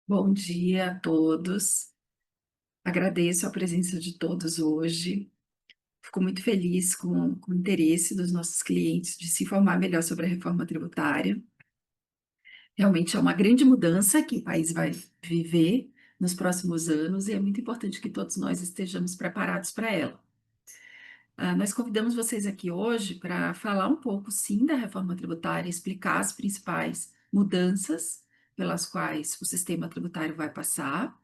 Bom dia a todos. Agradeço a presença de todos hoje. Fico muito feliz com o interesse dos nossos clientes de se informar melhor sobre a reforma tributária. Realmente é uma grande mudança que o país vai viver nos próximos anos e é muito importante que todos nós estejamos preparados para ela. Nós convidamos vocês aqui hoje para falar um pouco, sim, da reforma tributária, explicar as principais mudanças pelas quais o sistema tributário vai passar.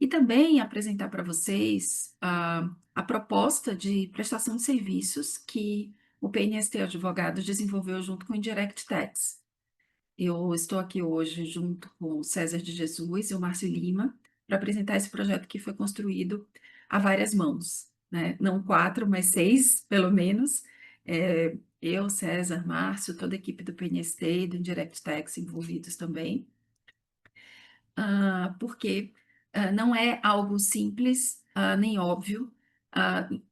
E também apresentar para vocês a proposta de prestação de serviços que o PNST Advogados desenvolveu junto com o Indirect Tax. Eu estou aqui hoje junto com o César de Jesus e o Márcio Lima para apresentar esse projeto que foi construído a várias mãos, né? Não quatro, mas seis, pelo menos. Eu, César, Márcio, toda a equipe do PNST e do Indirect Tax envolvidos também porque não é algo simples, nem óbvio,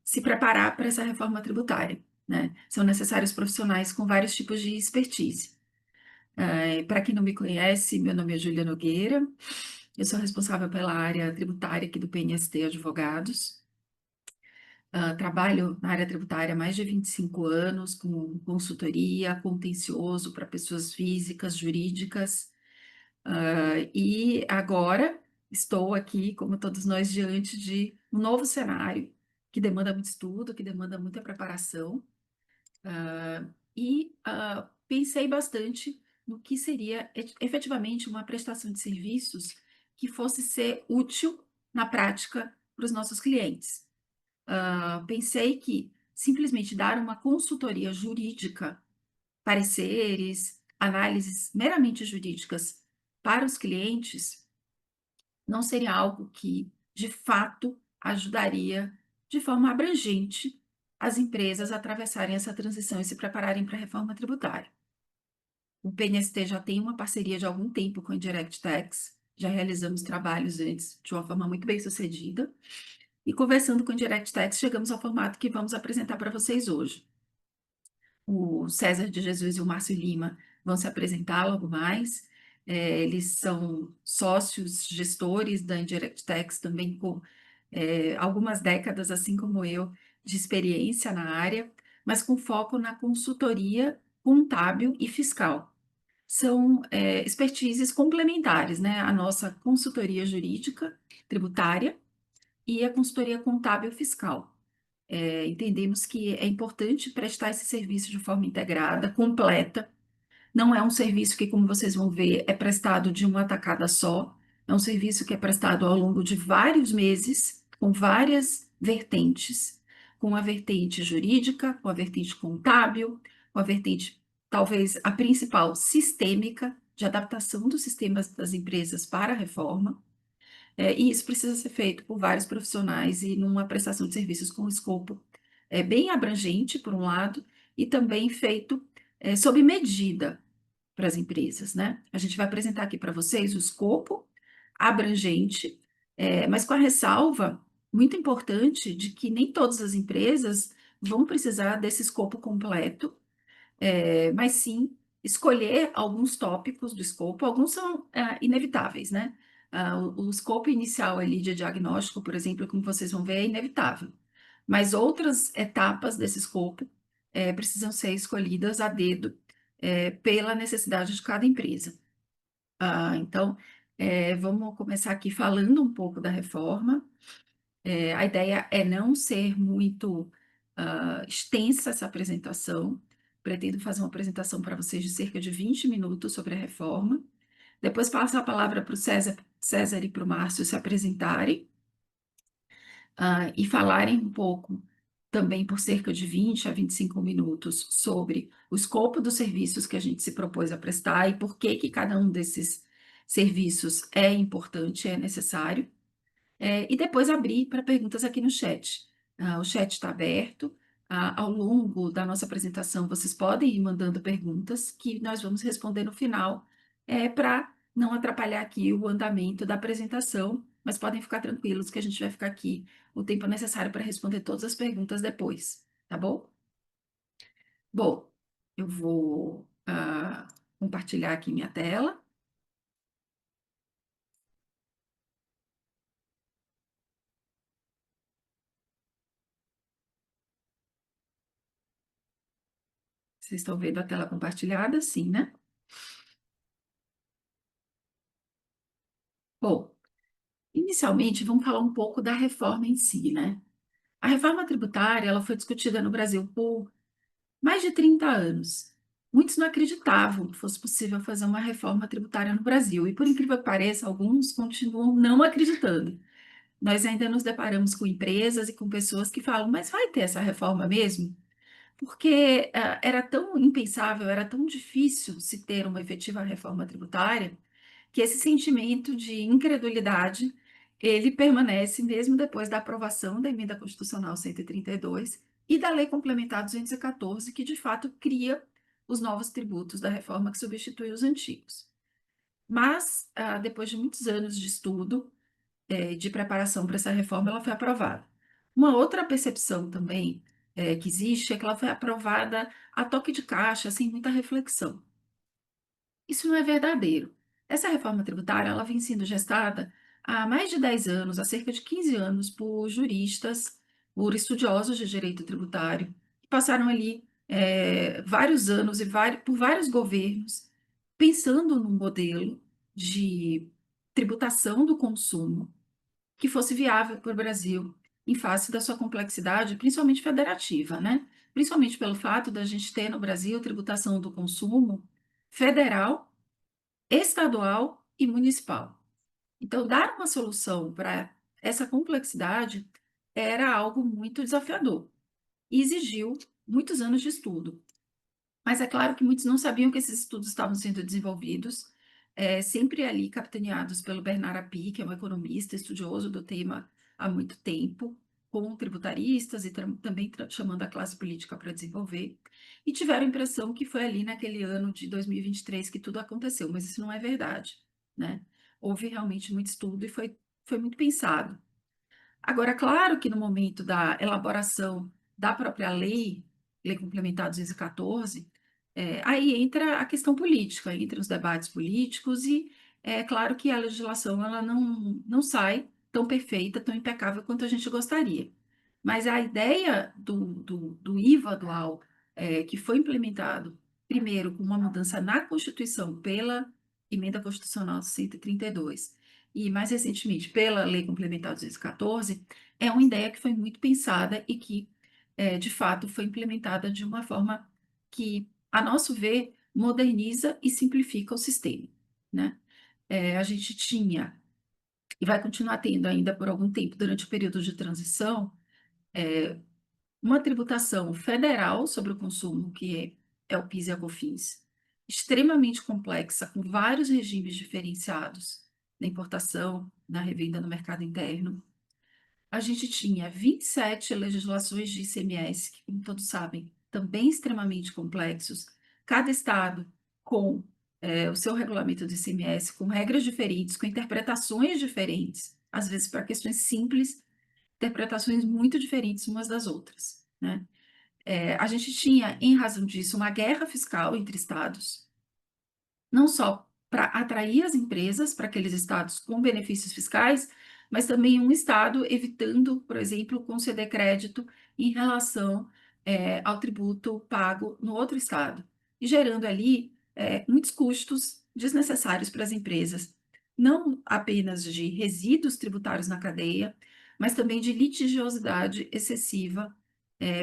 se preparar para essa reforma tributária, né? São necessários profissionais com vários tipos de expertise. Para quem não me conhece, meu nome é Júlia Nogueira, eu sou responsável pela área tributária aqui do PNST Advogados. Trabalho na área tributária há mais de 25 anos, com consultoria, contencioso para pessoas físicas, jurídicas. E agora estou aqui, como todos nós, diante de um novo cenário que demanda muito estudo, que demanda muita preparação, pensei bastante no que seria efetivamente uma prestação de serviços que fosse ser útil na prática para os nossos clientes. Pensei que simplesmente dar uma consultoria jurídica, pareceres, análises meramente jurídicas para os clientes não seria algo que, de fato, ajudaria de forma abrangente as empresas a atravessarem essa transição e se prepararem para a reforma tributária. O PNST já tem uma parceria de algum tempo com a Indirect Tax, já realizamos trabalhos antes de uma forma muito bem sucedida, e conversando com a Indirect Tax, chegamos ao formato que vamos apresentar para vocês hoje. O César de Jesus e o Márcio Lima vão se apresentar logo mais. Eles são sócios gestores da Indirect Tax, também com algumas décadas, assim como eu, de experiência na área, mas com foco na consultoria contábil e fiscal. São expertises complementares, né? A nossa consultoria jurídica, tributária e a consultoria contábil fiscal. Entendemos que é importante prestar esse serviço de forma integrada, completa. Não é um serviço que, como vocês vão ver, é prestado de uma tacada só. É um serviço que é prestado ao longo de vários meses, com várias vertentes, com a vertente jurídica, com a vertente contábil, com a vertente, talvez a principal, sistêmica, de adaptação dos sistemas das empresas para a reforma. E isso precisa ser feito por vários profissionais e numa prestação de serviços com escopo bem abrangente, por um lado, e também feito sob medida para as empresas, né? A gente vai apresentar aqui para vocês o escopo abrangente, mas com a ressalva muito importante de que nem todas as empresas vão precisar desse escopo completo, mas sim escolher alguns tópicos do escopo, alguns são inevitáveis, né? O escopo inicial ali de diagnóstico, por exemplo, como vocês vão ver, é inevitável, mas outras etapas desse escopo precisam ser escolhidas a dedo pela necessidade de cada empresa. Então, vamos começar aqui falando um pouco da reforma. A ideia é não ser muito extensa essa apresentação. Pretendo fazer uma apresentação para vocês de cerca de 20 minutos sobre a reforma. Depois passo a palavra para o César e para o Márcio se apresentarem e falarem um pouco também por cerca de 20 a 25 minutos sobre o escopo dos serviços que a gente se propôs a prestar e por que que cada um desses serviços é importante, é necessário. E depois abrir para perguntas aqui no chat. O chat está aberto. Ao longo da nossa apresentação, vocês podem ir mandando perguntas que nós vamos responder no final, para não atrapalhar aqui o andamento da apresentação, mas podem ficar tranquilos que a gente vai ficar aqui o tempo necessário para responder todas as perguntas depois, tá bom? Bom, eu vou compartilhar aqui minha tela. Vocês estão vendo a tela compartilhada? Sim, né? Bom, inicialmente, vamos falar um pouco da reforma em si, né? A reforma tributária, ela foi discutida no Brasil por mais de 30 anos. Muitos não acreditavam que fosse possível fazer uma reforma tributária no Brasil, e por incrível que pareça, alguns continuam não acreditando. Nós ainda nos deparamos com empresas e com pessoas que falam, mas vai ter essa reforma mesmo? Porque era tão impensável, era tão difícil se ter uma efetiva reforma tributária, que esse sentimento de incredulidade, ele permanece mesmo depois da aprovação da Emenda Constitucional 132 e da Lei Complementar 214, que de fato cria os novos tributos da reforma que substitui os antigos. Mas, depois de muitos anos de estudo, de preparação para essa reforma, ela foi aprovada. Uma outra percepção também que existe é que ela foi aprovada a toque de caixa, sem muita reflexão. Isso não é verdadeiro. Essa reforma tributária, ela vem sendo gestada há mais de 10 anos, há cerca de 15 anos, por juristas, por estudiosos de direito tributário, que passaram ali vários anos e por vários governos, pensando num modelo de tributação do consumo que fosse viável para o Brasil, em face da sua complexidade, principalmente federativa, né? Principalmente pelo fato da gente ter no Brasil tributação do consumo federal, estadual e municipal. Então, dar uma solução para essa complexidade era algo muito desafiador e exigiu muitos anos de estudo. Mas é claro que muitos não sabiam que esses estudos estavam sendo desenvolvidos, sempre ali capitaneados pelo Bernard Api, que é um economista estudioso do tema há muito tempo, com tributaristas e também chamando a classe política para desenvolver, e tiveram a impressão que foi ali naquele ano de 2023 que tudo aconteceu, mas isso não é verdade, né? Houve realmente muito estudo e foi muito pensado. Agora, claro que no momento da elaboração da própria lei, Lei Complementar 214, aí entra a questão política, entra os debates políticos e é claro que a legislação ela não sai tão perfeita, tão impecável quanto a gente gostaria. Mas a ideia do IVA dual, que foi implementado, primeiro, com uma mudança na Constituição pela Emenda Constitucional 132, e mais recentemente pela Lei Complementar 214, é uma ideia que foi muito pensada e que, de fato, foi implementada de uma forma que, a nosso ver, moderniza e simplifica o sistema, né? A gente tinha, e vai continuar tendo ainda por algum tempo, durante o período de transição, uma tributação federal sobre o consumo, que é o PIS e a COFINS, extremamente complexa, com vários regimes diferenciados na importação, na revenda no mercado interno. A gente tinha 27 legislações de ICMS, que, como todos sabem, também extremamente complexos, cada estado com o seu regulamento do ICMS, com regras diferentes, com interpretações diferentes, às vezes para questões simples, interpretações muito diferentes umas das outras, né? A gente tinha, em razão disso, uma guerra fiscal entre estados, não só para atrair as empresas para aqueles estados com benefícios fiscais, mas também um estado evitando, por exemplo, conceder crédito em relação ao tributo pago no outro estado, e gerando ali muitos custos desnecessários para as empresas, não apenas de resíduos tributários na cadeia, mas também de litigiosidade excessiva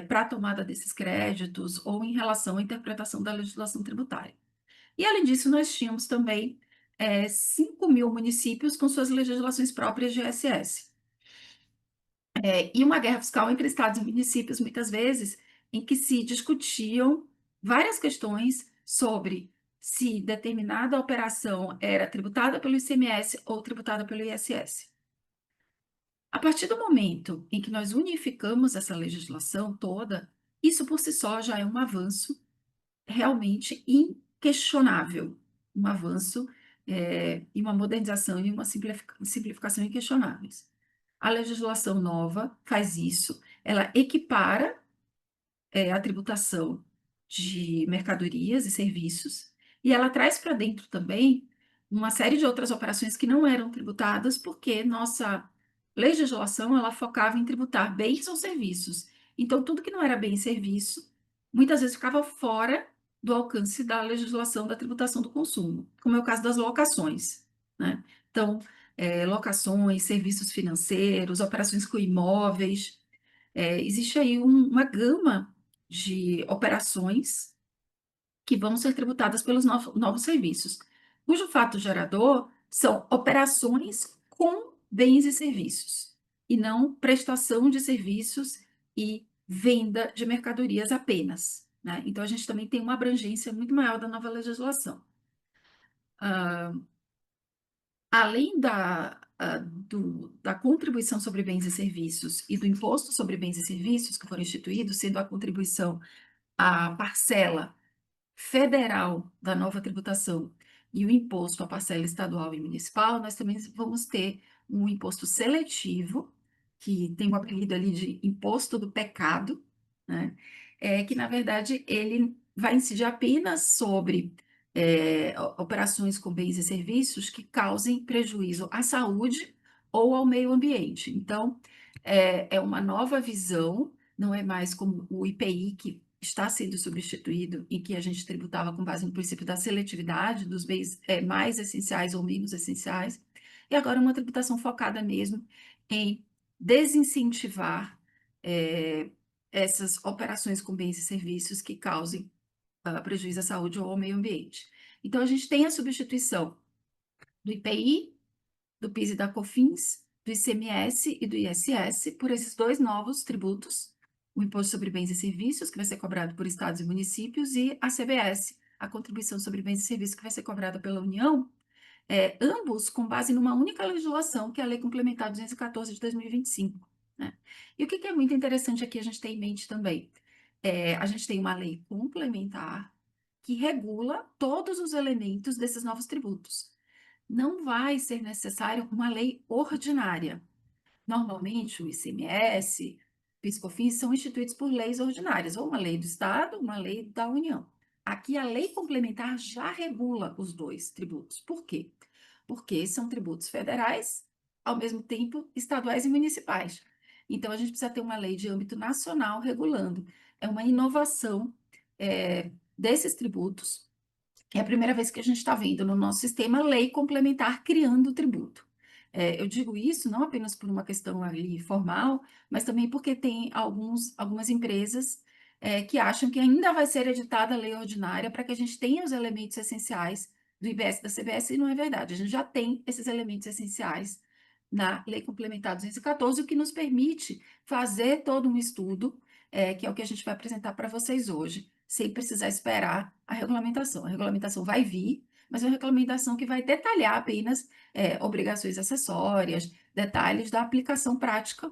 para a tomada desses créditos ou em relação à interpretação da legislação tributária. E, além disso, nós tínhamos também 5 mil municípios com suas legislações próprias de ISS. E uma guerra fiscal entre estados e municípios, muitas vezes, em que se discutiam várias questões sobre se determinada operação era tributada pelo ICMS ou tributada pelo ISS. A partir do momento em que nós unificamos essa legislação toda, isso por si só já é um avanço realmente inquestionável, um avanço e uma modernização e uma simplificação inquestionáveis. A legislação nova faz isso, ela equipara a tributação de mercadorias e serviços, e ela traz para dentro também uma série de outras operações que não eram tributadas, porque nossa legislação ela focava em tributar bens ou serviços. Então, tudo que não era bem e serviço, muitas vezes ficava fora do alcance da legislação da tributação do consumo, como é o caso das locações, né? Então, locações, serviços financeiros, operações com imóveis, existe aí uma gama de operações que vão ser tributadas pelos novos serviços, cujo fato gerador são operações com bens e serviços, e não prestação de serviços e venda de mercadorias apenas, né? Então, a gente também tem uma abrangência muito maior da nova legislação. Além da contribuição sobre bens e serviços e do imposto sobre bens e serviços que foram instituídos, sendo a contribuição a parcela federal da nova tributação e o imposto à parcela estadual e municipal, nós também vamos ter um imposto seletivo, que tem o apelido ali de imposto do pecado, né? Que, na verdade, ele vai incidir apenas sobre operações com bens e serviços que causem prejuízo à saúde ou ao meio ambiente. Então, é uma nova visão, não é mais como o IPI, que está sendo substituído e que a gente tributava com base no princípio da seletividade dos bens mais essenciais ou menos essenciais, e agora uma tributação focada mesmo em desincentivar é, essas operações com bens e serviços que causem prejuízo à saúde ou ao meio ambiente. Então, a gente tem a substituição do IPI, do PIS e da COFINS, do ICMS e do ISS por esses dois novos tributos, o Imposto sobre Bens e Serviços, que vai ser cobrado por estados e municípios, e a CBS, a Contribuição sobre Bens e Serviços, que vai ser cobrada pela União, ambos com base numa única legislação, que é a Lei Complementar 214 de 2025. Né? E o que é muito interessante aqui a gente ter em mente também? A gente tem uma lei complementar que regula todos os elementos desses novos tributos. Não vai ser necessário uma lei ordinária. Normalmente, o ICMS, PIS/COFINS são instituídos por leis ordinárias, ou uma lei do Estado, uma lei da União. Aqui, a lei complementar já regula os dois tributos. Por quê? Porque são tributos federais, ao mesmo tempo estaduais e municipais. Então, a gente precisa ter uma lei de âmbito nacional regulando. É uma inovação desses tributos. É a primeira vez que a gente está vendo no nosso sistema lei complementar criando o tributo. Eu digo isso não apenas por uma questão ali formal, mas também porque tem algumas empresas que acham que ainda vai ser editada a lei ordinária para que a gente tenha os elementos essenciais do IBS e da CBS, e não é verdade. A gente já tem esses elementos essenciais na Lei Complementar 214, o que nos permite fazer todo um estudo, que é o que a gente vai apresentar para vocês hoje, sem precisar esperar a regulamentação. A regulamentação vai vir, mas é uma regulamentação que vai detalhar apenas obrigações acessórias, detalhes da aplicação prática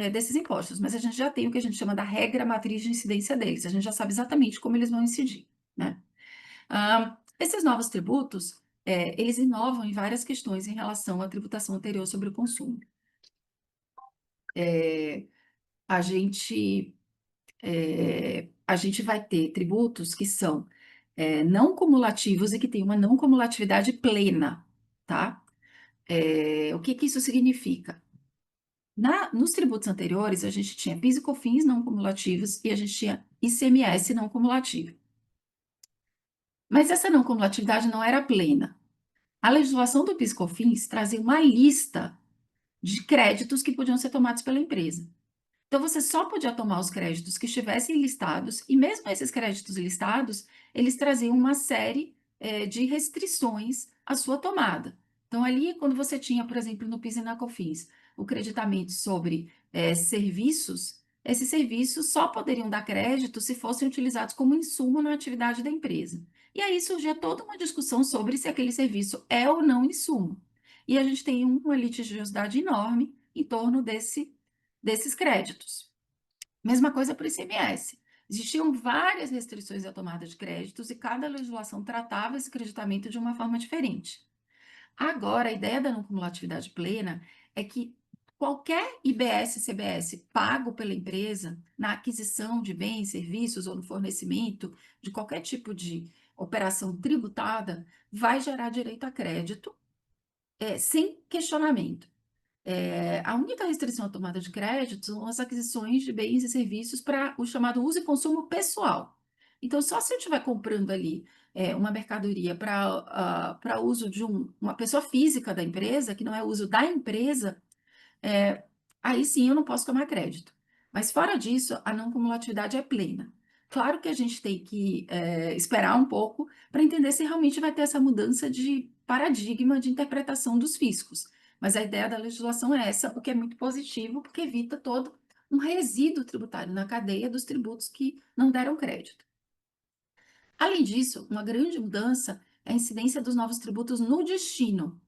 desses impostos. Mas a gente já tem o que a gente chama da regra matriz de incidência deles. A gente já sabe exatamente como eles vão incidir, né? Esses novos tributos, eles inovam em várias questões em relação à tributação anterior sobre o consumo. A gente a gente vai ter tributos que são não cumulativos e que têm uma não cumulatividade plena, tá? O que isso significa? Nos tributos anteriores, a gente tinha PIS e COFINS não cumulativos e a gente tinha ICMS não cumulativo. Mas essa não cumulatividade não era plena. A legislação do PIS e COFINS trazia uma lista de créditos que podiam ser tomados pela empresa. Então, você só podia tomar os créditos que estivessem listados, e mesmo esses créditos listados, eles traziam uma série de restrições à sua tomada. Então, ali, quando você tinha, por exemplo, no PIS e na COFINS, o creditamento sobre serviços, esses serviços só poderiam dar crédito se fossem utilizados como insumo na atividade da empresa. E aí surgia toda uma discussão sobre se aquele serviço é ou não insumo. E a gente tem uma litigiosidade enorme em torno desses créditos. Mesma coisa para o ICMS. Existiam várias restrições à tomada de créditos e cada legislação tratava esse creditamento de uma forma diferente. Agora, a ideia da não cumulatividade plena é que qualquer IBS, CBS pago pela empresa na aquisição de bens, serviços ou no fornecimento de qualquer tipo de operação tributada vai gerar direito a crédito, sem questionamento. A única restrição à tomada de crédito são as aquisições de bens e serviços para o chamado uso e consumo pessoal. Então, só se eu estiver comprando ali uma mercadoria para uso de uma pessoa física da empresa, que não é uso da empresa, é, aí sim eu não posso tomar crédito. Mas fora disso, a não cumulatividade é plena. Claro que a gente tem que esperar um pouco para entender se realmente vai ter essa mudança de paradigma de interpretação dos fiscos. Mas a ideia da legislação é essa, o que é muito positivo, porque evita todo um resíduo tributário na cadeia dos tributos que não deram crédito. Além disso, uma grande mudança é a incidência dos novos tributos no destino.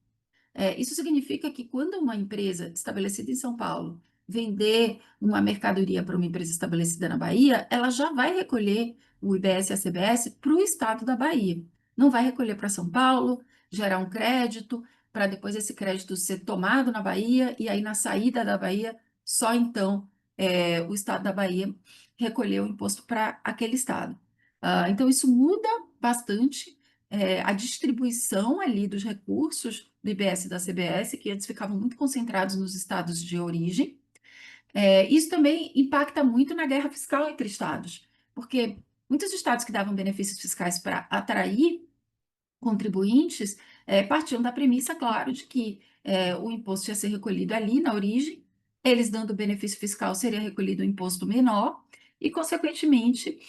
Isso significa que quando uma empresa estabelecida em São Paulo vender uma mercadoria para uma empresa estabelecida na Bahia, ela já vai recolher o IBS e a CBS para o estado da Bahia. Não vai recolher para São Paulo, gerar um crédito, para depois esse crédito ser tomado na Bahia, e aí na saída da Bahia, só então o estado da Bahia recolher o imposto para aquele estado. Então, isso muda bastante a distribuição ali dos recursos do IBS e da CBS, que antes ficavam muito concentrados nos estados de origem. Isso também impacta muito na guerra fiscal entre estados, porque muitos estados que davam benefícios fiscais para atrair contribuintes partiam da premissa, claro, de que o imposto ia ser recolhido ali na origem, eles dando benefício fiscal seria recolhido um imposto menor e, consequentemente,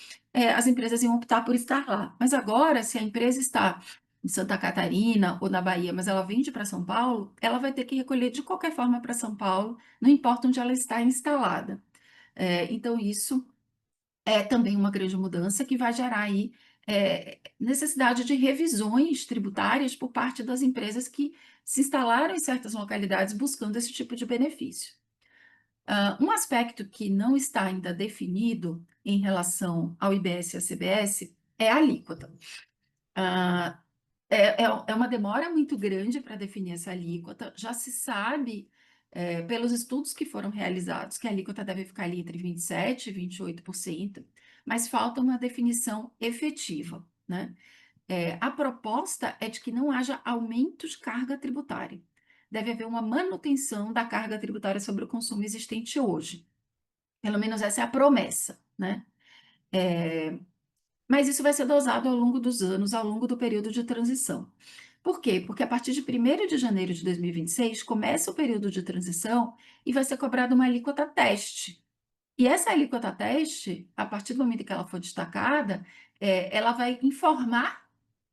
as empresas iam optar por estar lá. Mas agora, se a empresa está em Santa Catarina ou na Bahia, mas ela vende para São Paulo, ela vai ter que recolher de qualquer forma para São Paulo, não importa onde ela está instalada. Então, isso é também uma grande mudança que vai gerar aí necessidade de revisões tributárias por parte das empresas que se instalaram em certas localidades buscando esse tipo de benefício. Um aspecto que não está ainda definido em relação ao IBS e à CBS é a alíquota. Ah, é uma demora muito grande para definir essa alíquota. Já se sabe, pelos estudos que foram realizados, que a alíquota deve ficar ali entre 27% e 28%, mas falta uma definição efetiva, né? A proposta é de que não haja aumento de carga tributária. Deve haver uma manutenção da carga tributária sobre o consumo existente hoje. Pelo menos essa é a promessa, né? Mas isso vai ser dosado ao longo dos anos, ao longo do período de transição. Por quê? Porque a partir de 1º de janeiro de 2026 começa o período de transição e vai ser cobrada uma alíquota teste. E essa alíquota teste, a partir do momento que ela for destacada, ela vai informar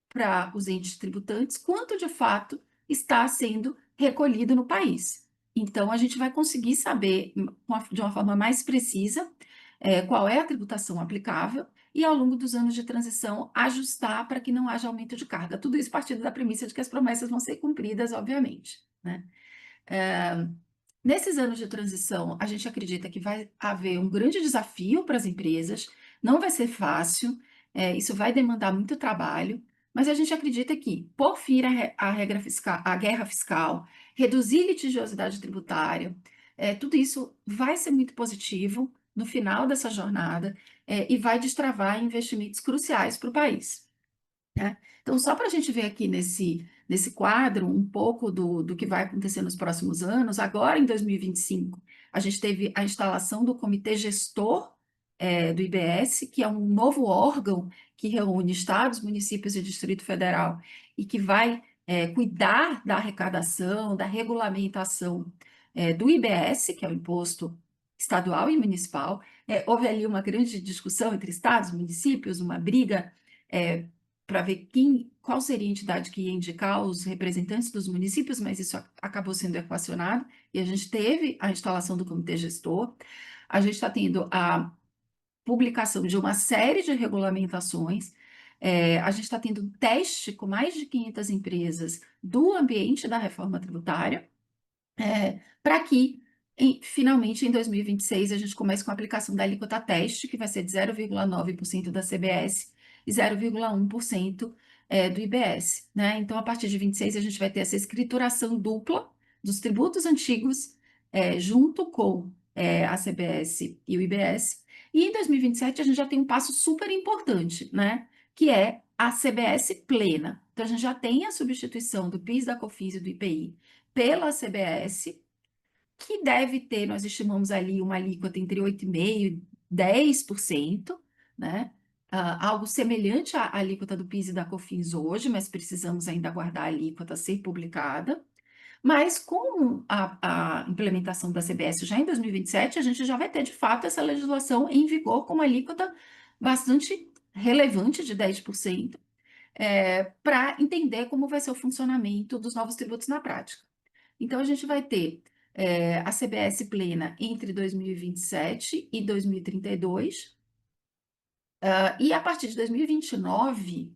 para os entes tributantes quanto de fato está sendo recolhido no país. Então, a gente vai conseguir saber de uma forma mais precisa qual é a tributação aplicável e, ao longo dos anos de transição, ajustar para que não haja aumento de carga. Tudo isso partindo da premissa de que as promessas vão ser cumpridas, obviamente, né? Nesses anos de transição, a gente acredita que vai haver um grande desafio para as empresas, não vai ser fácil, isso vai demandar muito trabalho, mas a gente acredita que, por fim, a regra fiscal, a guerra fiscal, reduzir litigiosidade tributária, tudo isso vai ser muito positivo no final dessa jornada, e vai destravar investimentos cruciais para o país, né? Então, só para a gente ver aqui nesse quadro um pouco do que vai acontecer nos próximos anos, agora em 2025, a gente teve a instalação do Comitê Gestor do IBS, que é um novo órgão que reúne estados, municípios e Distrito Federal e que vai cuidar da arrecadação, da regulamentação do IBS, que é o Imposto Estadual e Municipal. Houve ali uma grande discussão entre estados, municípios, uma briga para ver qual seria a entidade que ia indicar os representantes dos municípios, mas isso acabou sendo equacionado, e a gente teve a instalação do comitê gestor, a gente está tendo a publicação de uma série de regulamentações, a gente está tendo um teste com mais de 500 empresas do ambiente da reforma tributária, para que, finalmente, em 2026, a gente comece com a aplicação da alíquota teste, que vai ser de 0,9% da CBS e 0,1% do IBS, né? Então, a partir de 26, a gente vai ter essa escrituração dupla dos tributos antigos, junto com a CBS e o IBS. E em 2027, a gente já tem um passo super importante, né? Que é a CBS plena. Então, a gente já tem a substituição do PIS, da COFINS e do IPI pela CBS, que deve ter, nós estimamos ali uma alíquota entre 8,5% e 10%, né? algo semelhante à alíquota do PIS e da COFINS hoje, mas precisamos ainda aguardar a alíquota ser publicada. Mas com a implementação da CBS já em 2027, a gente já vai ter, de fato, essa legislação em vigor com uma alíquota bastante relevante de 10%, para entender como vai ser o funcionamento dos novos tributos na prática. Então, a gente vai ter a CBS plena entre 2027 e 2032, e a partir de 2029,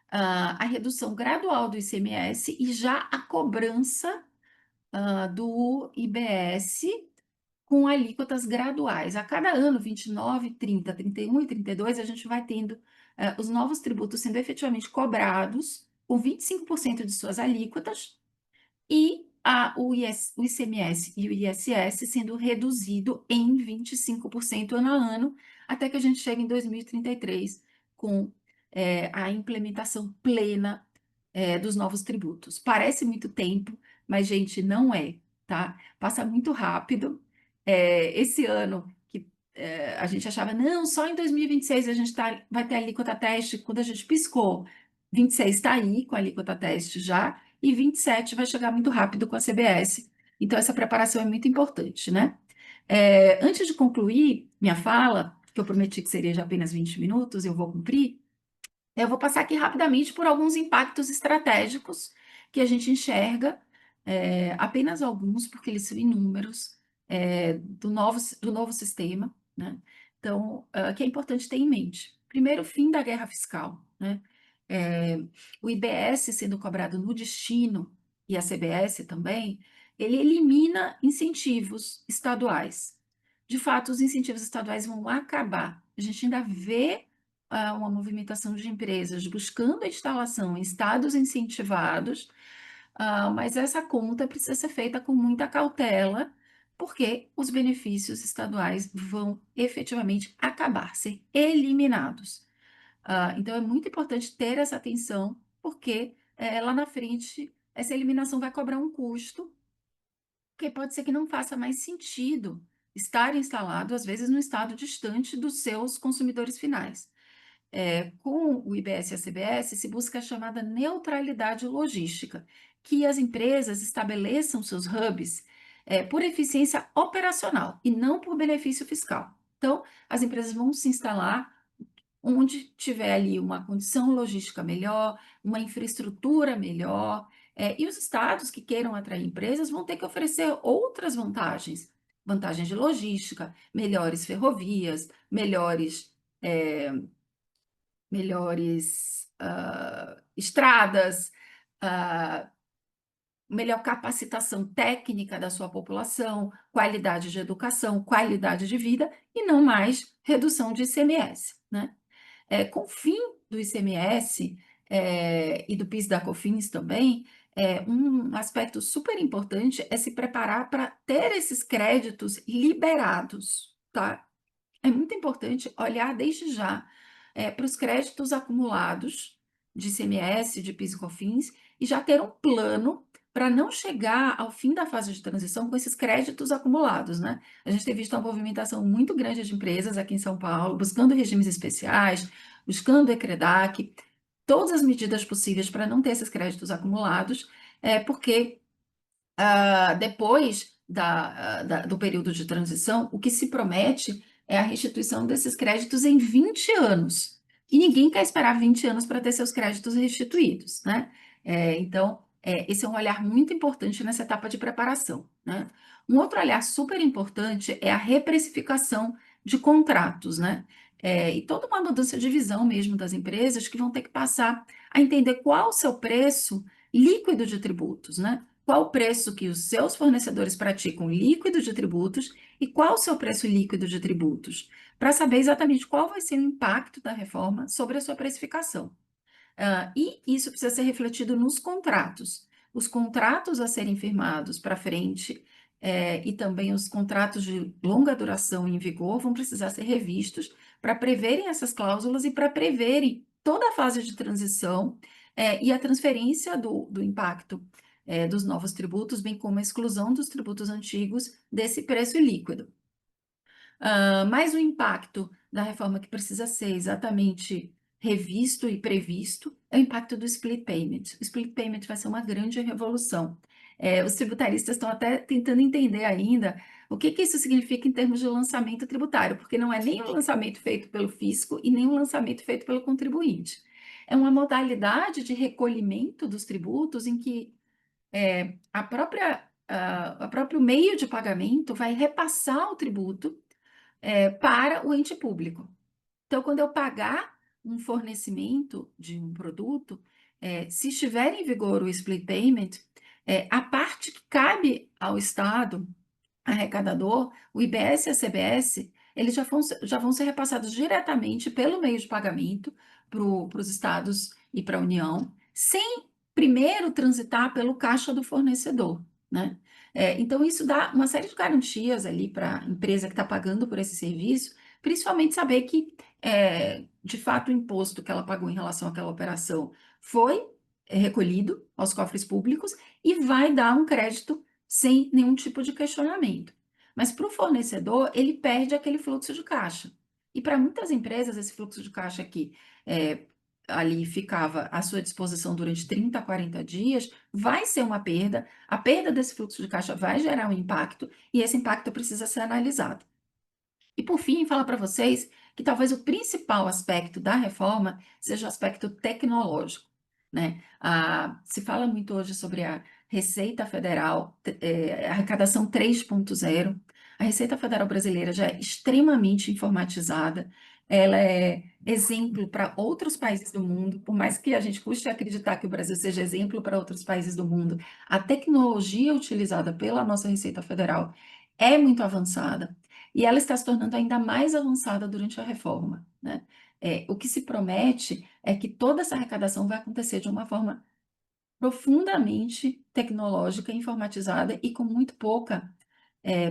a redução gradual do ICMS e já a cobrança do IBS com alíquotas graduais. A cada ano, 29, 30, 31 e 32, a gente vai tendo os novos tributos sendo efetivamente cobrados com 25% de suas alíquotas e o ICMS e o ISS sendo reduzido em 25% ano a ano, até que a gente chegue em 2033 com a implementação plena dos novos tributos. Parece muito tempo, mas, gente, não é, tá? Passa muito rápido. Esse ano que a gente achava, não, só em 2026 a gente vai ter alíquota teste, quando a gente piscou, 26 está aí com a alíquota teste já, e 27 vai chegar muito rápido com a CBS. Então, essa preparação é muito importante, né? Antes de concluir minha fala, que eu prometi que seria de apenas 20 minutos, eu vou cumprir. Eu vou passar aqui rapidamente por alguns impactos estratégicos que a gente enxerga, apenas alguns, porque eles são inúmeros, do novo sistema, né? Então, que é importante ter em mente. Primeiro, o fim da guerra fiscal, né? É, o IBS sendo cobrado no destino e a CBS também, ele elimina incentivos estaduais. De fato, os incentivos estaduais vão acabar. A gente ainda vê uma movimentação de empresas buscando a instalação em estados incentivados, mas essa conta precisa ser feita com muita cautela, porque os benefícios estaduais vão efetivamente acabar, ser eliminados. Então, é muito importante ter essa atenção, porque lá na frente essa eliminação vai cobrar um custo, porque pode ser que não faça mais sentido estar instalado, às vezes, num estado distante dos seus consumidores finais. Com o IBS e a CBS, se busca a chamada neutralidade logística, que as empresas estabeleçam seus hubs por eficiência operacional e não por benefício fiscal. Então, as empresas vão se instalar onde tiver ali uma condição logística melhor, uma infraestrutura melhor, e os estados que queiram atrair empresas vão ter que oferecer outras vantagens, vantagens de logística, melhores ferrovias, melhores estradas, ah, melhor capacitação técnica da sua população, qualidade de educação, qualidade de vida, e não mais redução de ICMS, né? Com o fim do ICMS e do PIS da COFINS também, um aspecto super importante é se preparar para ter esses créditos liberados, tá? É muito importante olhar desde já para os créditos acumulados de ICMS, de PIS e COFINS, e já ter um plano para não chegar ao fim da fase de transição com esses créditos acumulados, né? A gente tem visto uma movimentação muito grande de empresas aqui em São Paulo, buscando regimes especiais, buscando ECREDAC, todas as medidas possíveis para não ter esses créditos acumulados, porque depois do período de transição, o que se promete é a restituição desses créditos em 20 anos. E ninguém quer esperar 20 anos para ter seus créditos restituídos, né? Então, esse é um olhar muito importante nessa etapa de preparação, né? Um outro olhar super importante é a reprecificação de contratos, né? E toda uma mudança de visão mesmo das empresas que vão ter que passar a entender qual o seu preço líquido de tributos, né? Qual o preço que os seus fornecedores praticam líquido de tributos e qual o seu preço líquido de tributos, para saber exatamente qual vai ser o impacto da reforma sobre a sua precificação. E isso precisa ser refletido nos contratos. Os contratos a serem firmados para frente, e também os contratos de longa duração em vigor vão precisar ser revistos para preverem essas cláusulas e para preverem toda a fase de transição, e a transferência do impacto dos novos tributos, bem como a exclusão dos tributos antigos desse preço líquido. Mas o impacto da reforma que precisa ser exatamente revisto e previsto é o impacto do split payment. O split payment vai ser uma grande revolução. Os tributaristas estão até tentando entender ainda o que isso significa em termos de lançamento tributário, porque não é nem um lançamento feito pelo fisco e nem um lançamento feito pelo contribuinte. É uma modalidade de recolhimento dos tributos em que a próprio meio de pagamento vai repassar o tributo para o ente público. Então, quando eu pagar um fornecimento de um produto, se estiver em vigor o split payment, a parte que cabe ao Estado arrecadador, o IBS e a CBS, eles já vão ser repassados diretamente pelo meio de pagamento para os estados e para a União, sem primeiro transitar pelo caixa do fornecedor, né? Então, isso dá uma série de garantias ali para a empresa que está pagando por esse serviço, principalmente saber que, de fato, o imposto que ela pagou em relação àquela operação foi recolhido aos cofres públicos e vai dar um crédito sem nenhum tipo de questionamento. Mas para o fornecedor, ele perde aquele fluxo de caixa. E para muitas empresas, esse fluxo de caixa aqui ali ficava à sua disposição durante 30 a 40 dias, vai ser uma perda, a perda desse fluxo de caixa vai gerar um impacto, e esse impacto precisa ser analisado. E por fim, falar para vocês que talvez o principal aspecto da reforma seja o aspecto tecnológico, né? Se fala muito hoje sobre a Receita Federal, arrecadação 3.0. A Receita Federal brasileira já é extremamente informatizada, ela é exemplo para outros países do mundo, por mais que a gente custe acreditar que o Brasil seja exemplo para outros países do mundo, a tecnologia utilizada pela nossa Receita Federal é muito avançada. E ela está se tornando ainda mais avançada durante a reforma, né? O que se promete é que toda essa arrecadação vai acontecer de uma forma profundamente tecnológica, informatizada e com muito pouca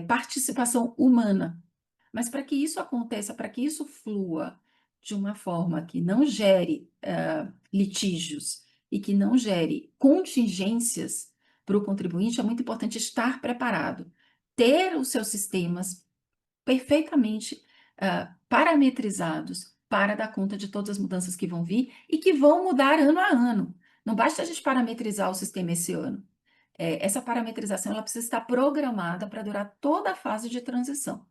participação humana. Mas para que isso aconteça, para que isso flua de uma forma que não gere litígios e que não gere contingências para o contribuinte, é muito importante estar preparado, ter os seus sistemas perfeitamente parametrizados para dar conta de todas as mudanças que vão vir e que vão mudar ano a ano. Não basta a gente parametrizar o sistema esse ano. Essa parametrização ela precisa estar programada para durar toda a fase de transição.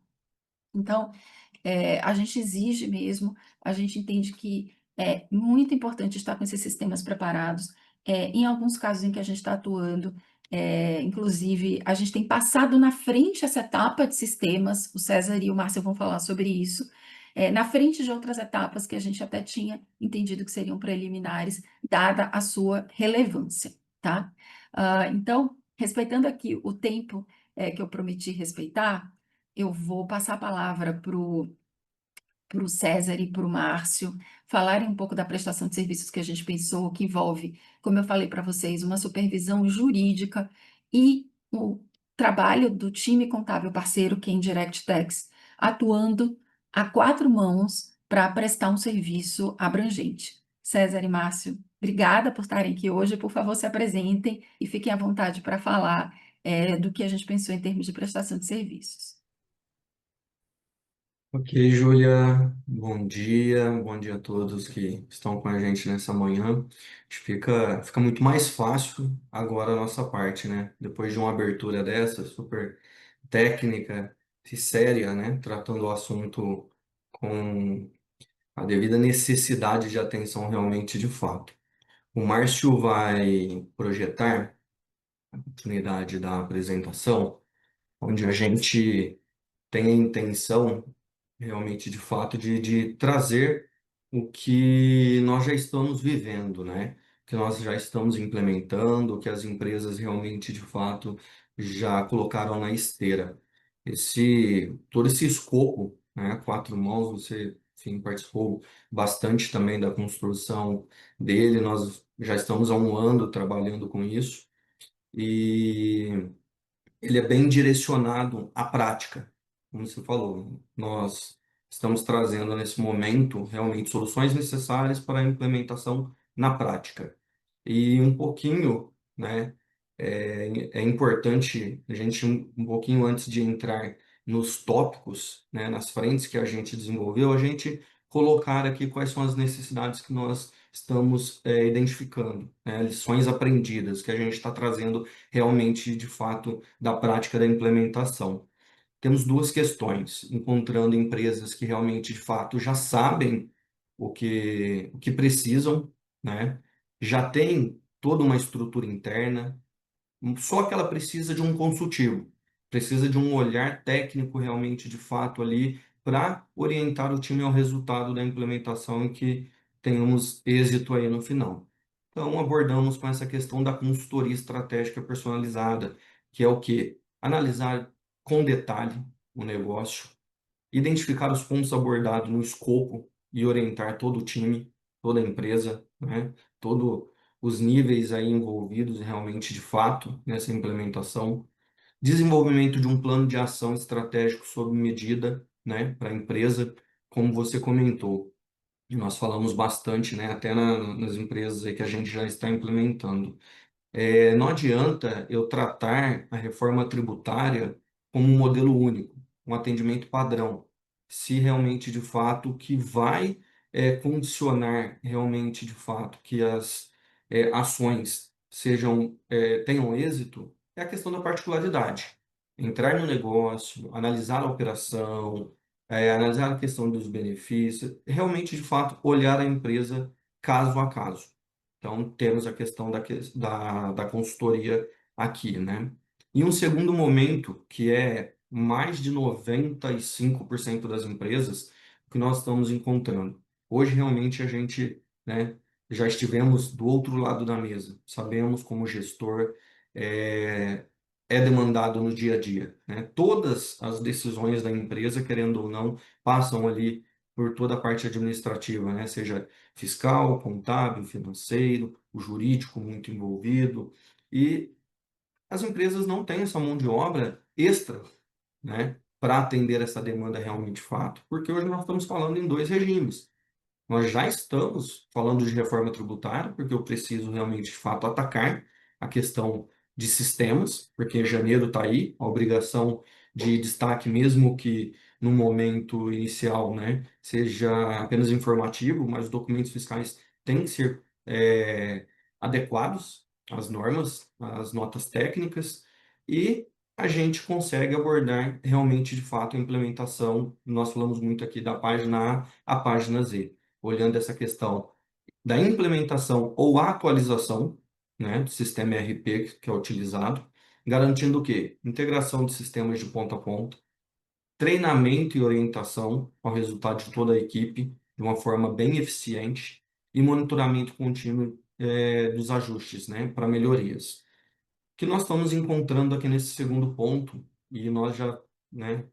Então, a gente exige mesmo, a gente entende que é muito importante estar com esses sistemas preparados. Em alguns casos em que a gente está atuando, inclusive, a gente tem passado na frente essa etapa de sistemas, o César e o Márcio vão falar sobre isso, na frente de outras etapas que a gente até tinha entendido que seriam preliminares, dada a sua relevância, tá? Então, respeitando aqui o tempo, que eu prometi respeitar, eu vou passar a palavra para o César e para o Márcio falarem um pouco da prestação de serviços que a gente pensou, que envolve, como eu falei para vocês, uma supervisão jurídica e o trabalho do time contábil parceiro, que é Indirect Tax, atuando a quatro mãos para prestar um serviço abrangente. César e Márcio, obrigada por estarem aqui hoje. Por favor, se apresentem e fiquem à vontade para falar do que a gente pensou em termos de prestação de serviços. Ok, Júlia, bom dia a todos que estão com a gente nessa manhã. Acho que fica muito mais fácil agora a nossa parte, né? Depois de uma abertura dessa, super técnica e séria, né? Tratando o assunto com a devida necessidade de atenção realmente de fato. O Márcio vai projetar a oportunidade da apresentação, onde a gente tem a intenção realmente de fato de trazer o que nós já estamos vivendo, né? Que nós já estamos implementando, que as empresas realmente de fato já colocaram na esteira. Todo esse escopo, né? Quatro mãos, você, enfim, participou bastante também da construção dele. Nós já estamos há um ano trabalhando com isso e ele é bem direcionado à prática, como você falou. Nós estamos trazendo nesse momento realmente soluções necessárias para a implementação na prática. E um pouquinho, né, é importante a gente um pouquinho antes de entrar nos tópicos, né, nas frentes que a gente desenvolveu, a gente colocar aqui quais são as necessidades que nós estamos identificando, né, lições aprendidas que a gente está trazendo realmente, de fato, da prática da implementação. Temos duas questões: encontrando empresas que realmente, de fato, já sabem o que precisam, né? Já tem toda uma estrutura interna, só que ela precisa de um consultivo, precisa de um olhar técnico realmente, de fato, ali, para orientar o time ao resultado da implementação e que tenhamos êxito aí no final. Então, abordamos com essa questão da consultoria estratégica personalizada, que é o quê? Analisar com detalhe o negócio, identificar os pontos abordados no escopo e orientar todo o time, toda a empresa, né? Todos os níveis aí envolvidos realmente de fato nessa implementação, desenvolvimento de um plano de ação estratégico sob medida, né, para a empresa, como você comentou. E nós falamos bastante, né, até nas empresas aí que a gente já está implementando. Não adianta eu tratar a reforma tributária como um modelo único, um atendimento padrão, se realmente, de fato, o que vai condicionar realmente, de fato, que as ações tenham êxito é a questão da particularidade. Entrar no negócio, analisar a operação, analisar a questão dos benefícios, realmente, de fato, olhar a empresa caso a caso. Então, temos a questão da consultoria aqui, né? E um segundo momento, que é mais de 95% das empresas, que nós estamos encontrando. Hoje, realmente, a gente, né, já estivemos do outro lado da mesa. Sabemos como gestor é, é demandado no dia a dia, né? Todas as decisões da empresa, querendo ou não, passam ali por toda a parte administrativa, né? Seja fiscal, contábil, financeiro, o jurídico muito envolvido. E as empresas não têm essa mão de obra extra, né, para atender essa demanda realmente de fato, porque hoje nós estamos falando em dois regimes. Nós já estamos falando de reforma tributária, porque eu preciso realmente, de fato, atacar a questão de sistemas, porque janeiro está aí, a obrigação de destaque, mesmo que no momento inicial, né, seja apenas informativo, mas os documentos fiscais têm que ser adequados às normas, às notas técnicas, e a gente consegue abordar realmente, de fato, a implementação. Nós falamos muito aqui da página A à página Z, olhando essa questão da implementação ou atualização, né, do sistema ERP que é utilizado, garantindo o quê? Integração de sistemas de ponta a ponta, treinamento e orientação ao resultado de toda a equipe de uma forma bem eficiente e monitoramento contínuo dos ajustes, né, para melhorias. O que nós estamos encontrando aqui nesse segundo ponto, e nós já, né,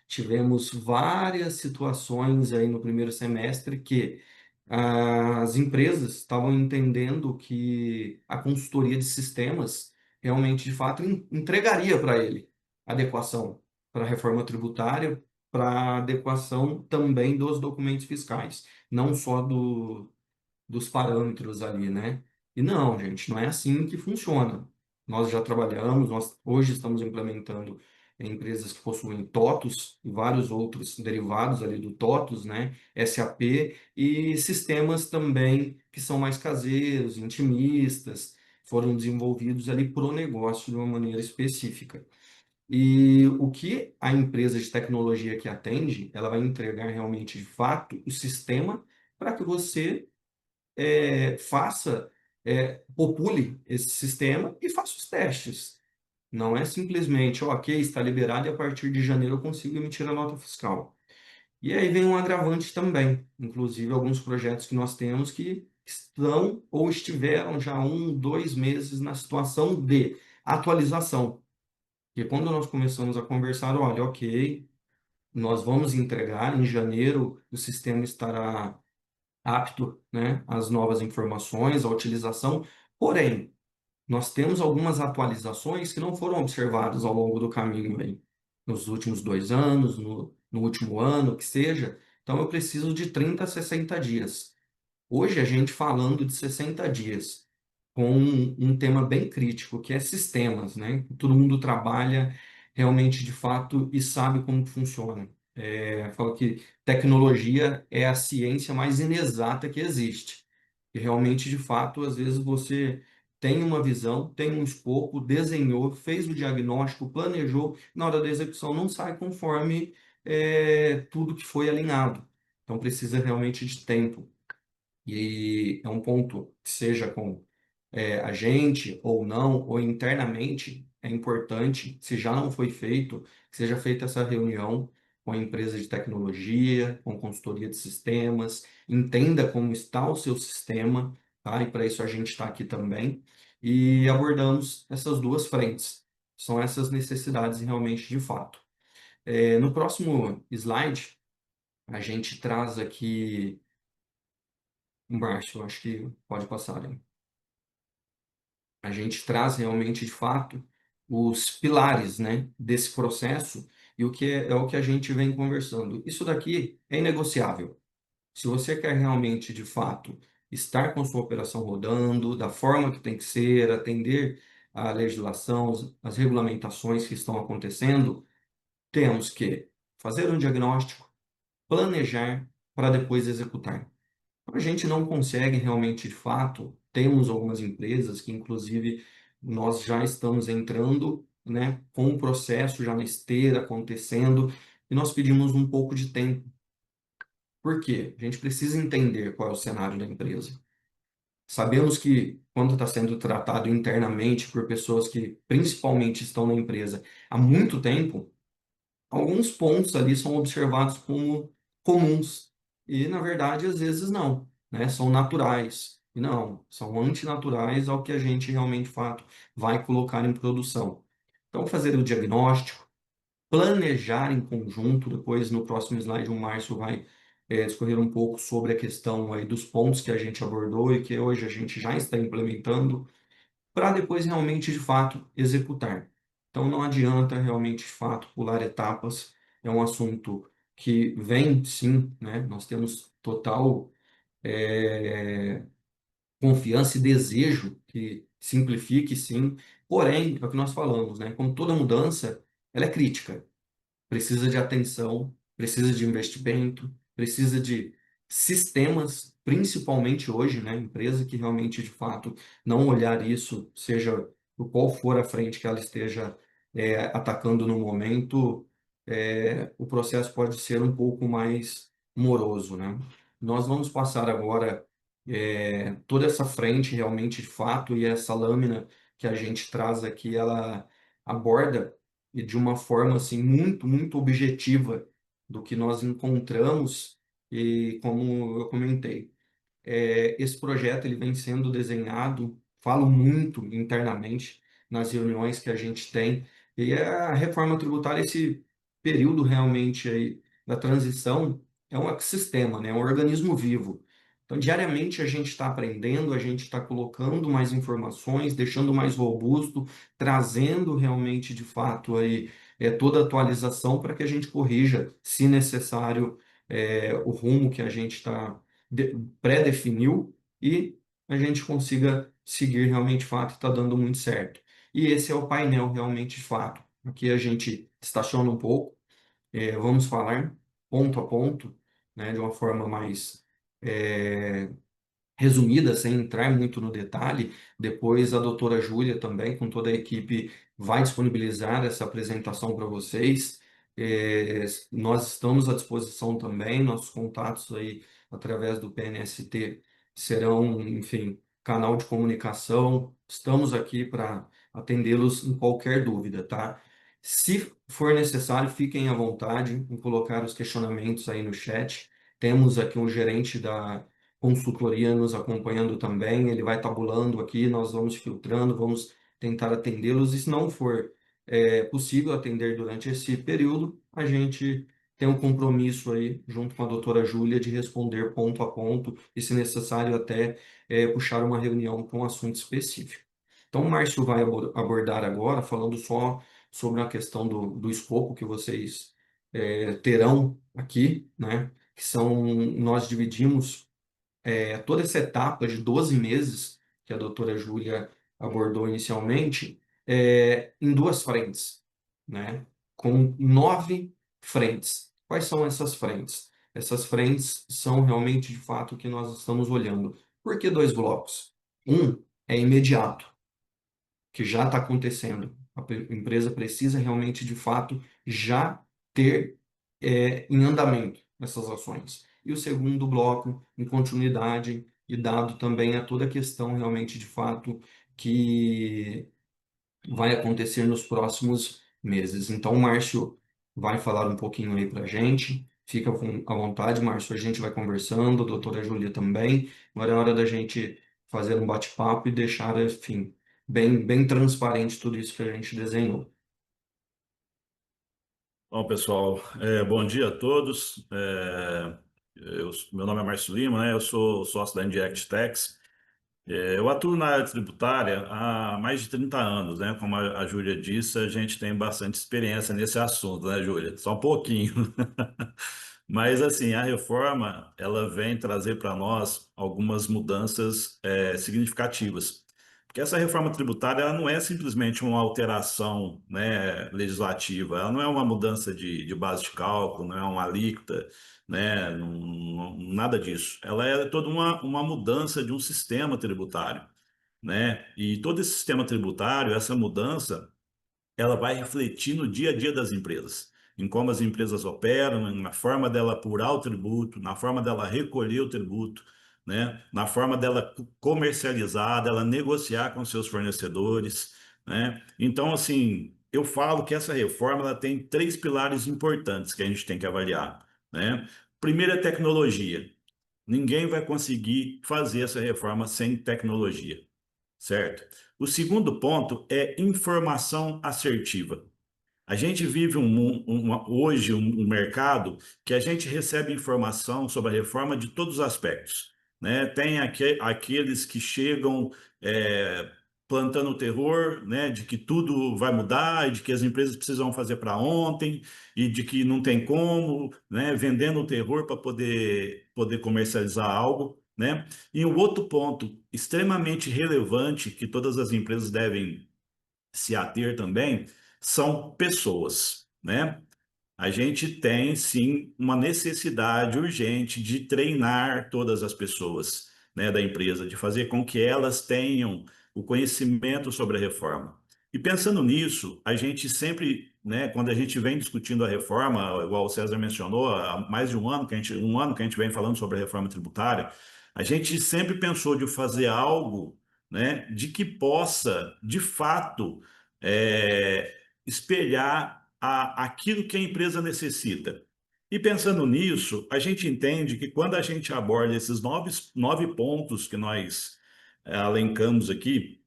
tivemos várias situações aí no primeiro semestre que as empresas estavam entendendo que a consultoria de sistemas realmente, de fato, entregaria para ele adequação para a reforma tributária, para adequação também dos documentos fiscais, não só dos parâmetros ali, né? E não, gente, não é assim que funciona. Nós já trabalhamos, nós hoje estamos implementando em empresas que possuem TOTUS e vários outros derivados ali do TOTUS, né? SAP e sistemas também que são mais caseiros, intimistas, foram desenvolvidos ali para o negócio de uma maneira específica. E o que a empresa de tecnologia que atende, ela vai entregar realmente de fato o sistema para que você popule esse sistema e faça os testes. Não é simplesmente, ok, está liberado e a partir de janeiro eu consigo emitir a nota fiscal. E aí vem um agravante também, inclusive alguns projetos que nós temos que estão ou estiveram já 1, 2 meses na situação de atualização. E quando nós começamos a conversar, olha, ok, nós vamos entregar em janeiro, o sistema estará apto, né, às novas informações, à utilização. Porém, nós temos algumas atualizações que não foram observadas ao longo do caminho aí, nos últimos 2 anos, no último ano, que seja. Então, eu preciso de 30 a 60 dias. Hoje, a gente falando de 60 dias, com um tema bem crítico, que é sistemas, né? Todo mundo trabalha. realmente de fato e sabe como funciona. Fala que tecnologia é a ciência mais inexata que existe. E realmente, de fato, às vezes você tem uma visão, tem um escopo, desenhou, fez o diagnóstico, planejou, na hora da execução não sai conforme tudo que foi alinhado. Então precisa realmente de tempo. E é um ponto que seja com a gente ou não, ou internamente, é importante, se já não foi feito, que seja feita essa reunião com a empresa de tecnologia, com consultoria de sistemas, entenda como está o seu sistema, tá? E para isso a gente está aqui também, e abordamos essas duas frentes. São essas necessidades realmente de fato. No próximo slide, a gente traz aqui, Márcio, acho que pode passar, né? A gente traz realmente, de fato, os pilares, né, desse processo e o que é o que a gente vem conversando. Isso daqui é inegociável. Se você quer realmente, de fato, estar com sua operação rodando, da forma que tem que ser, atender à legislação, as regulamentações que estão acontecendo, temos que fazer um diagnóstico, planejar para depois executar. A gente não consegue realmente, de fato, temos algumas empresas que, inclusive, nós já estamos entrando, né, com o processo já na esteira acontecendo, e nós pedimos um pouco de tempo. Por quê? A gente precisa entender qual é o cenário da empresa. Sabemos que, quando está sendo tratado internamente por pessoas que principalmente estão na empresa há muito tempo, alguns pontos ali são observados como comuns e, na verdade, às vezes não, né? São naturais e não, são antinaturais ao que a gente realmente, de fato, vai colocar em produção. Então, fazer o diagnóstico, planejar em conjunto, depois no próximo slide o Márcio vai discorrer um pouco sobre a questão aí dos pontos que a gente abordou e que hoje a gente já está implementando, para depois realmente, de fato, executar. Então, não adianta realmente, de fato, pular etapas. É um assunto que vem, sim, né? Nós temos total confiança e desejo que simplifique, sim. Porém, é o que nós falamos, né? Como toda mudança, ela é crítica, precisa de atenção, precisa de investimento, precisa de sistemas, principalmente hoje, né? Empresa que realmente, de fato, não olhar isso, seja o qual for a frente que ela esteja atacando no momento, o processo pode ser um pouco mais moroso, né? Nós vamos passar agora toda essa frente realmente, de fato, e essa lâmina que a gente traz aqui, ela aborda e de uma forma assim muito, muito objetiva do que nós encontramos e como eu comentei, esse projeto ele vem sendo desenhado, falo muito internamente nas reuniões que a gente tem, e a reforma tributária, esse período realmente aí da transição, é um ecossistema, né? É um organismo vivo. Então, diariamente a gente está aprendendo, a gente está colocando mais informações, deixando mais robusto, trazendo realmente, de fato, aí, toda a atualização para que a gente corrija, se necessário, o rumo que a gente está pré-definiu e a gente consiga seguir realmente de fato está dando muito certo. E esse é o painel realmente de fato. Aqui a gente estaciona um pouco, vamos falar ponto a ponto, né, de uma forma mais resumida, sem entrar muito no detalhe. Depois a doutora Júlia também, com toda a equipe, vai disponibilizar essa apresentação para vocês. Nós estamos à disposição também, nossos contatos aí através do PNST serão, enfim, canal de comunicação. Estamos aqui para atendê-los em qualquer dúvida, tá? Se for necessário, fiquem à vontade em colocar os questionamentos aí no chat. Temos aqui um gerente da consultoria nos acompanhando também, ele vai tabulando aqui, nós vamos filtrando, vamos tentar atendê-los, e se não for possível atender durante esse período, a gente tem um compromisso aí, junto com a doutora Júlia, de responder ponto a ponto, e se necessário até puxar uma reunião com um assunto específico. Então, o Márcio vai abordar agora, falando só sobre a questão do escopo que vocês terão aqui, né? Que são, nós dividimos toda essa etapa de 12 meses que a doutora Júlia abordou inicialmente em duas frentes. né, com 9 frentes. Quais são essas frentes? Essas frentes são realmente, de fato, o que nós estamos olhando. Por que 2 blocos? Um é imediato, que já está acontecendo. Empresa precisa realmente, de fato, já ter em andamento essas ações. E o segundo bloco, em continuidade, e dado também a toda a questão realmente, de fato, que vai acontecer nos próximos meses. Então, o Márcio vai falar um pouquinho aí para a gente. Fica à vontade, Márcio, a gente vai conversando, a doutora Júlia também. Agora é hora da gente fazer um bate-papo e deixar, enfim, bem transparente tudo isso que a gente desenhou. Bom, pessoal, bom dia a todos. Meu nome é Márcio Lima, né? Eu sou sócio da Indirect Tax. Eu atuo na área tributária há mais de 30 anos, né? Como a Júlia disse, a gente tem bastante experiência nesse assunto, né, Júlia? Só um pouquinho. Mas, assim, a reforma, ela vem trazer para nós algumas mudanças, significativas. Porque essa reforma tributária, ela não é simplesmente uma alteração, né, legislativa, ela não é uma mudança de base de cálculo, não é uma alíquota, né, nada disso. Ela é toda uma mudança de um sistema tributário, né? E todo esse sistema tributário, essa mudança, ela vai refletir no dia a dia das empresas, em como as empresas operam, na forma dela apurar o tributo, na forma dela recolher o tributo, né? Na forma dela comercializar, dela negociar com seus fornecedores, né? Então, assim, eu falo que essa reforma ela tem 3 pilares importantes que a gente tem que avaliar, né? Primeiro é tecnologia. Ninguém vai conseguir fazer essa reforma sem tecnologia, certo? O segundo ponto é informação assertiva. A gente vive hoje um mercado que a gente recebe informação sobre a reforma de todos os aspectos, né? Tem aqueles que chegam é, plantando o terror, né? De que tudo vai mudar e de que as empresas precisam fazer para ontem e de que não tem como, né? Vendendo o terror para poder comercializar algo, né? E um outro ponto extremamente relevante que todas as empresas devem se ater também são pessoas, né? A gente tem sim uma necessidade urgente de treinar todas as pessoas, né, da empresa, de fazer com que elas tenham o conhecimento sobre a reforma. E pensando nisso, a gente sempre, né, quando a gente vem discutindo a reforma, igual o César mencionou, há mais de um ano que a gente vem falando sobre a reforma tributária, a gente sempre pensou de fazer algo, né, de que possa, de fato, é, espelhar aquilo que a empresa necessita. E pensando nisso, a gente entende que quando a gente aborda esses nove pontos que nós alencamos aqui,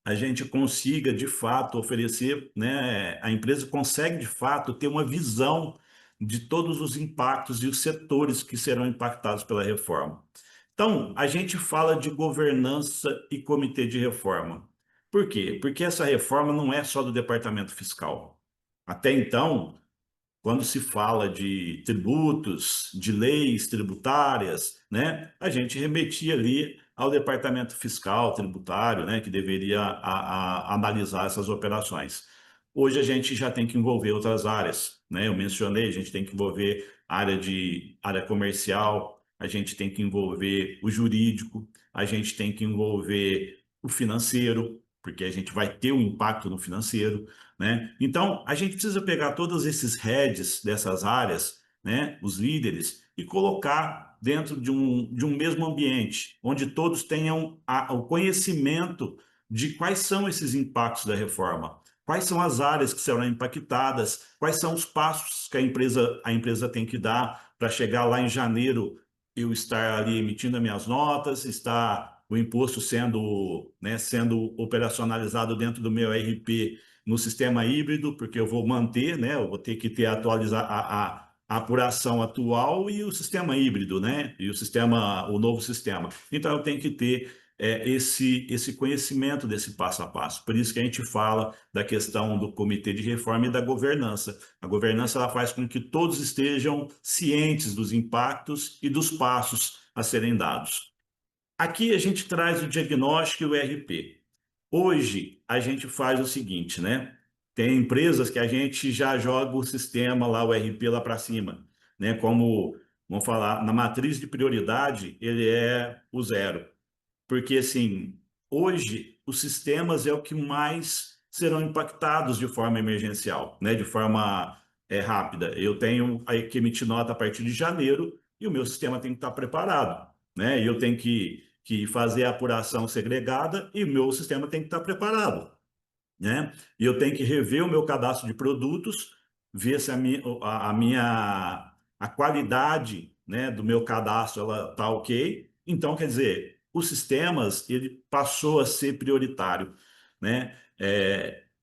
a gente consiga de fato oferecer, né, a empresa consegue de fato ter uma visão de todos os impactos e os setores que serão impactados pela reforma. Então, a gente fala de governança e comitê de reforma. Por quê? Porque essa reforma não é só do departamento fiscal. Até então, quando se fala de tributos, de leis tributárias, né, a gente remetia ali ao departamento fiscal tributário, né, que deveria analisar essas operações. Hoje a gente já tem que envolver outras áreas, né? Eu mencionei, a gente tem que envolver área comercial, a gente tem que envolver o jurídico, a gente tem que envolver o financeiro, porque a gente vai ter um impacto no financeiro, né? Então, a gente precisa pegar todos esses heads dessas áreas, né, os líderes, e colocar dentro de um mesmo ambiente, onde todos tenham o conhecimento de quais são esses impactos da reforma, quais são as áreas que serão impactadas, quais são os passos que a empresa tem que dar para chegar lá em janeiro, eu estar ali emitindo as minhas notas, estar o imposto sendo, né, sendo operacionalizado dentro do meu RP no sistema híbrido, porque eu vou manter, né? Eu vou ter que ter atualizar a apuração atual e o sistema híbrido, né? E o novo sistema. Então eu tenho que ter esse conhecimento desse passo a passo. Por isso que a gente fala da questão do comitê de reforma e da governança. A governança ela faz com que todos estejam cientes dos impactos e dos passos a serem dados. Aqui a gente traz o diagnóstico e o RP. Hoje a gente faz o seguinte, né? Tem empresas que a gente já joga o sistema lá, o RP lá para cima, né? Como, vamos falar, na matriz de prioridade, ele é o 0. Porque, assim, hoje, os sistemas é o que mais serão impactados de forma emergencial, né? De forma rápida. Eu tenho aí que emitir nota a partir de janeiro e o meu sistema tem que estar preparado, né? E eu tenho que fazer a apuração segregada e o meu sistema tem que estar preparado, né? E eu tenho que rever o meu cadastro de produtos, ver se a qualidade, né, do meu cadastro ela tá ok. Então, quer dizer, os sistemas ele passou a ser prioritário, né?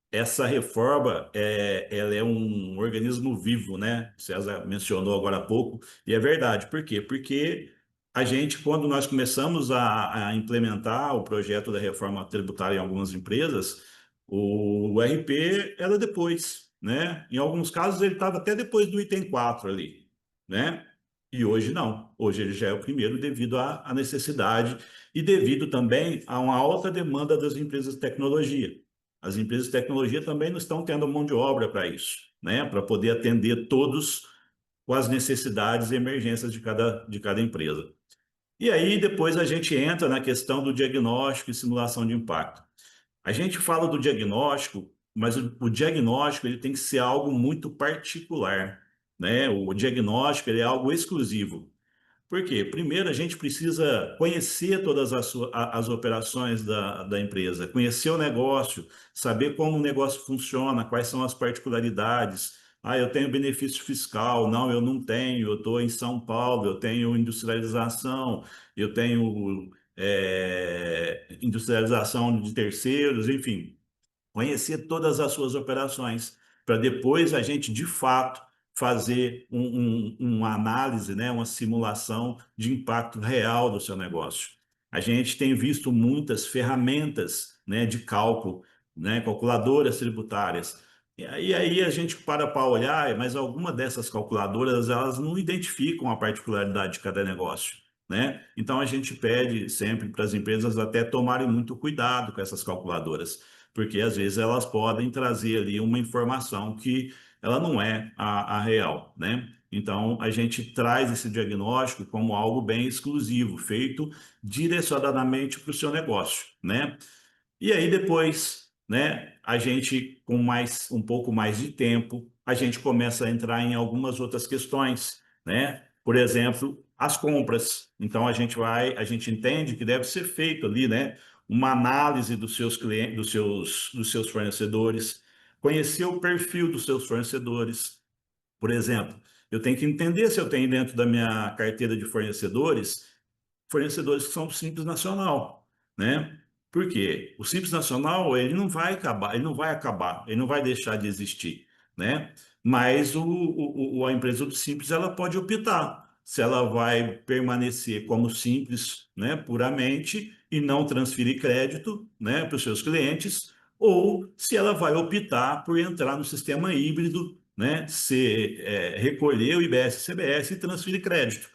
Essa reforma ela é um organismo vivo, né? O César mencionou agora há pouco e é verdade. Por quê? Porque a gente, quando nós começamos a implementar o projeto da reforma tributária em algumas empresas, o RP era depois, né? Em alguns casos ele estava até depois do item 4 ali, né? E hoje não. Hoje ele já é o primeiro devido à necessidade e devido também a uma alta demanda das empresas de tecnologia. As empresas de tecnologia também não estão tendo mão de obra para isso, né? Para poder atender todos com as necessidades e emergências de cada empresa. E aí depois a gente entra na questão do diagnóstico e simulação de impacto. A gente fala do diagnóstico, mas o diagnóstico ele tem que ser algo muito particular, né? O diagnóstico ele é algo exclusivo. Por quê? Primeiro, a gente precisa conhecer todas as operações da empresa, conhecer o negócio, saber como o negócio funciona, quais são as particularidades. Ah, eu tenho benefício fiscal. Não, eu não tenho. Eu estou em São Paulo, eu tenho industrialização, eu tenho industrialização de terceiros, enfim, conhecer todas as suas operações, para depois a gente, de fato, fazer uma análise, né, uma simulação de impacto real do seu negócio. A gente tem visto muitas ferramentas, né, de cálculo, né, calculadoras tributárias. E aí a gente para olhar, mas alguma dessas calculadoras, elas não identificam a particularidade de cada negócio, né? Então a gente pede sempre para as empresas até tomarem muito cuidado com essas calculadoras, porque às vezes elas podem trazer ali uma informação que ela não é a real, né? Então, a gente traz esse diagnóstico como algo bem exclusivo, feito direcionadamente para o seu negócio, né? E aí depois, né, a gente com um pouco mais de tempo, a gente começa a entrar em algumas outras questões, né? Por exemplo, as compras. Então a gente entende que deve ser feito ali, né, uma análise dos seus clientes, dos seus fornecedores, conhecer o perfil dos seus fornecedores. Por exemplo, eu tenho que entender se eu tenho dentro da minha carteira de fornecedores que são do Simples Nacional, né? Porque o Simples Nacional, ele não vai acabar, ele não vai deixar de existir, né? Mas a empresa do Simples, ela pode optar se ela vai permanecer como Simples, né, puramente, e não transferir crédito, né, para os seus clientes, ou se ela vai optar por entrar no sistema híbrido, né, recolher o IBS-CBS e transferir crédito.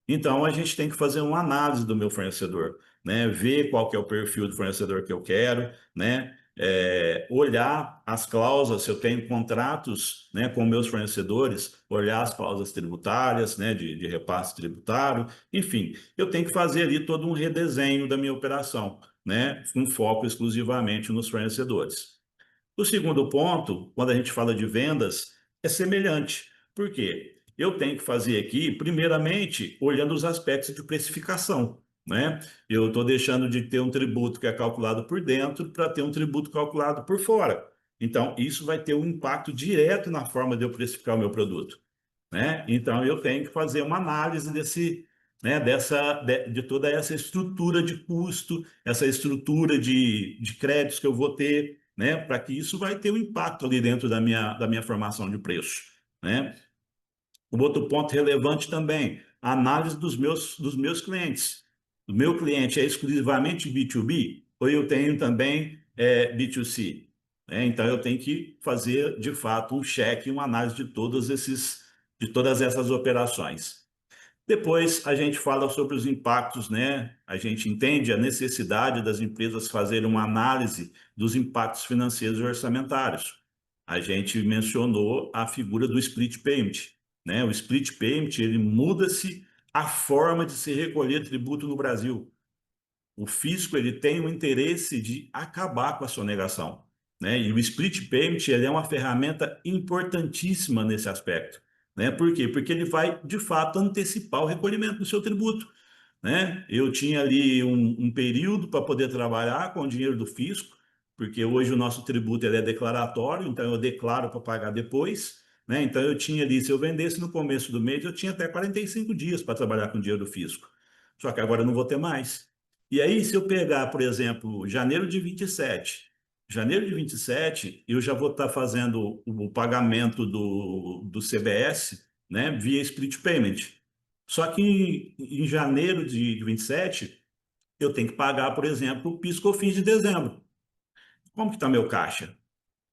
Então, a gente tem que fazer uma análise do meu fornecedor, né? Ver qual que é o perfil do fornecedor que eu quero, né? Olhar as cláusulas, se eu tenho contratos, né, com meus fornecedores, olhar as cláusulas tributárias, né, de repasse tributário, enfim, eu tenho que fazer ali todo um redesenho da minha operação, né, com foco exclusivamente nos fornecedores. O segundo ponto, quando a gente fala de vendas, é semelhante. Por quê? Eu tenho que fazer aqui, primeiramente, olhando os aspectos de precificação, né? Eu estou deixando de ter um tributo que é calculado por dentro para ter um tributo calculado por fora. Então, isso vai ter um impacto direto na forma de eu precificar o meu produto, né? Então, eu tenho que fazer uma análise né, de toda essa estrutura de custo, essa estrutura de créditos que eu vou ter, né, para que isso vai ter um impacto ali dentro da minha formação de preço, né? Um outro ponto relevante também, a análise dos meus clientes. O meu cliente é exclusivamente B2B ou eu tenho também B2C? Então, eu tenho que fazer, de fato, um cheque, uma análise de todas essas operações. Depois, a gente fala sobre os impactos, né? A gente entende a necessidade das empresas fazerem uma análise dos impactos financeiros e orçamentários. a gente mencionou a figura do split payment, né? O split payment, ele muda-se a forma de se recolher tributo no Brasil. O fisco, ele tem o interesse de acabar com a sonegação, né? E o split payment, ele é uma ferramenta importantíssima nesse aspecto, né? Por quê? Porque ele vai, de fato, antecipar o recolhimento do seu tributo, né? Eu tinha ali um período para poder trabalhar com o dinheiro do fisco, porque hoje o nosso tributo ele é declaratório, então eu declaro para pagar depois, né? Então eu tinha ali, se eu vendesse no começo do mês, eu tinha até 45 dias para trabalhar com o dinheiro do fisco. Só que agora eu não vou ter mais. E aí, se eu pegar, por exemplo, janeiro de 27, eu já vou estar fazendo o pagamento do CBS, né, via split payment. Só que em janeiro de 27, eu tenho que pagar, por exemplo, o PIS/COFINS de dezembro. Como que está meu caixa?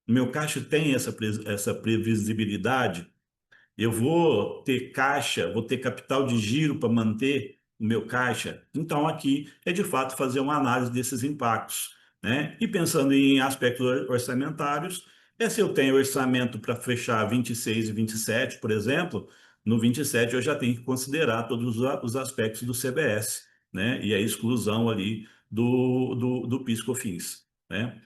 Meu caixa tem essa previsibilidade? Eu vou ter caixa, vou ter capital de giro para manter o meu caixa? Então, aqui é de fato fazer uma análise desses impactos, né? E pensando em aspectos orçamentários, se eu tenho orçamento para fechar 26 e 27, por exemplo, no 27 eu já tenho que considerar todos os aspectos do CBS, né? E a exclusão ali do PIS/COFINS, né?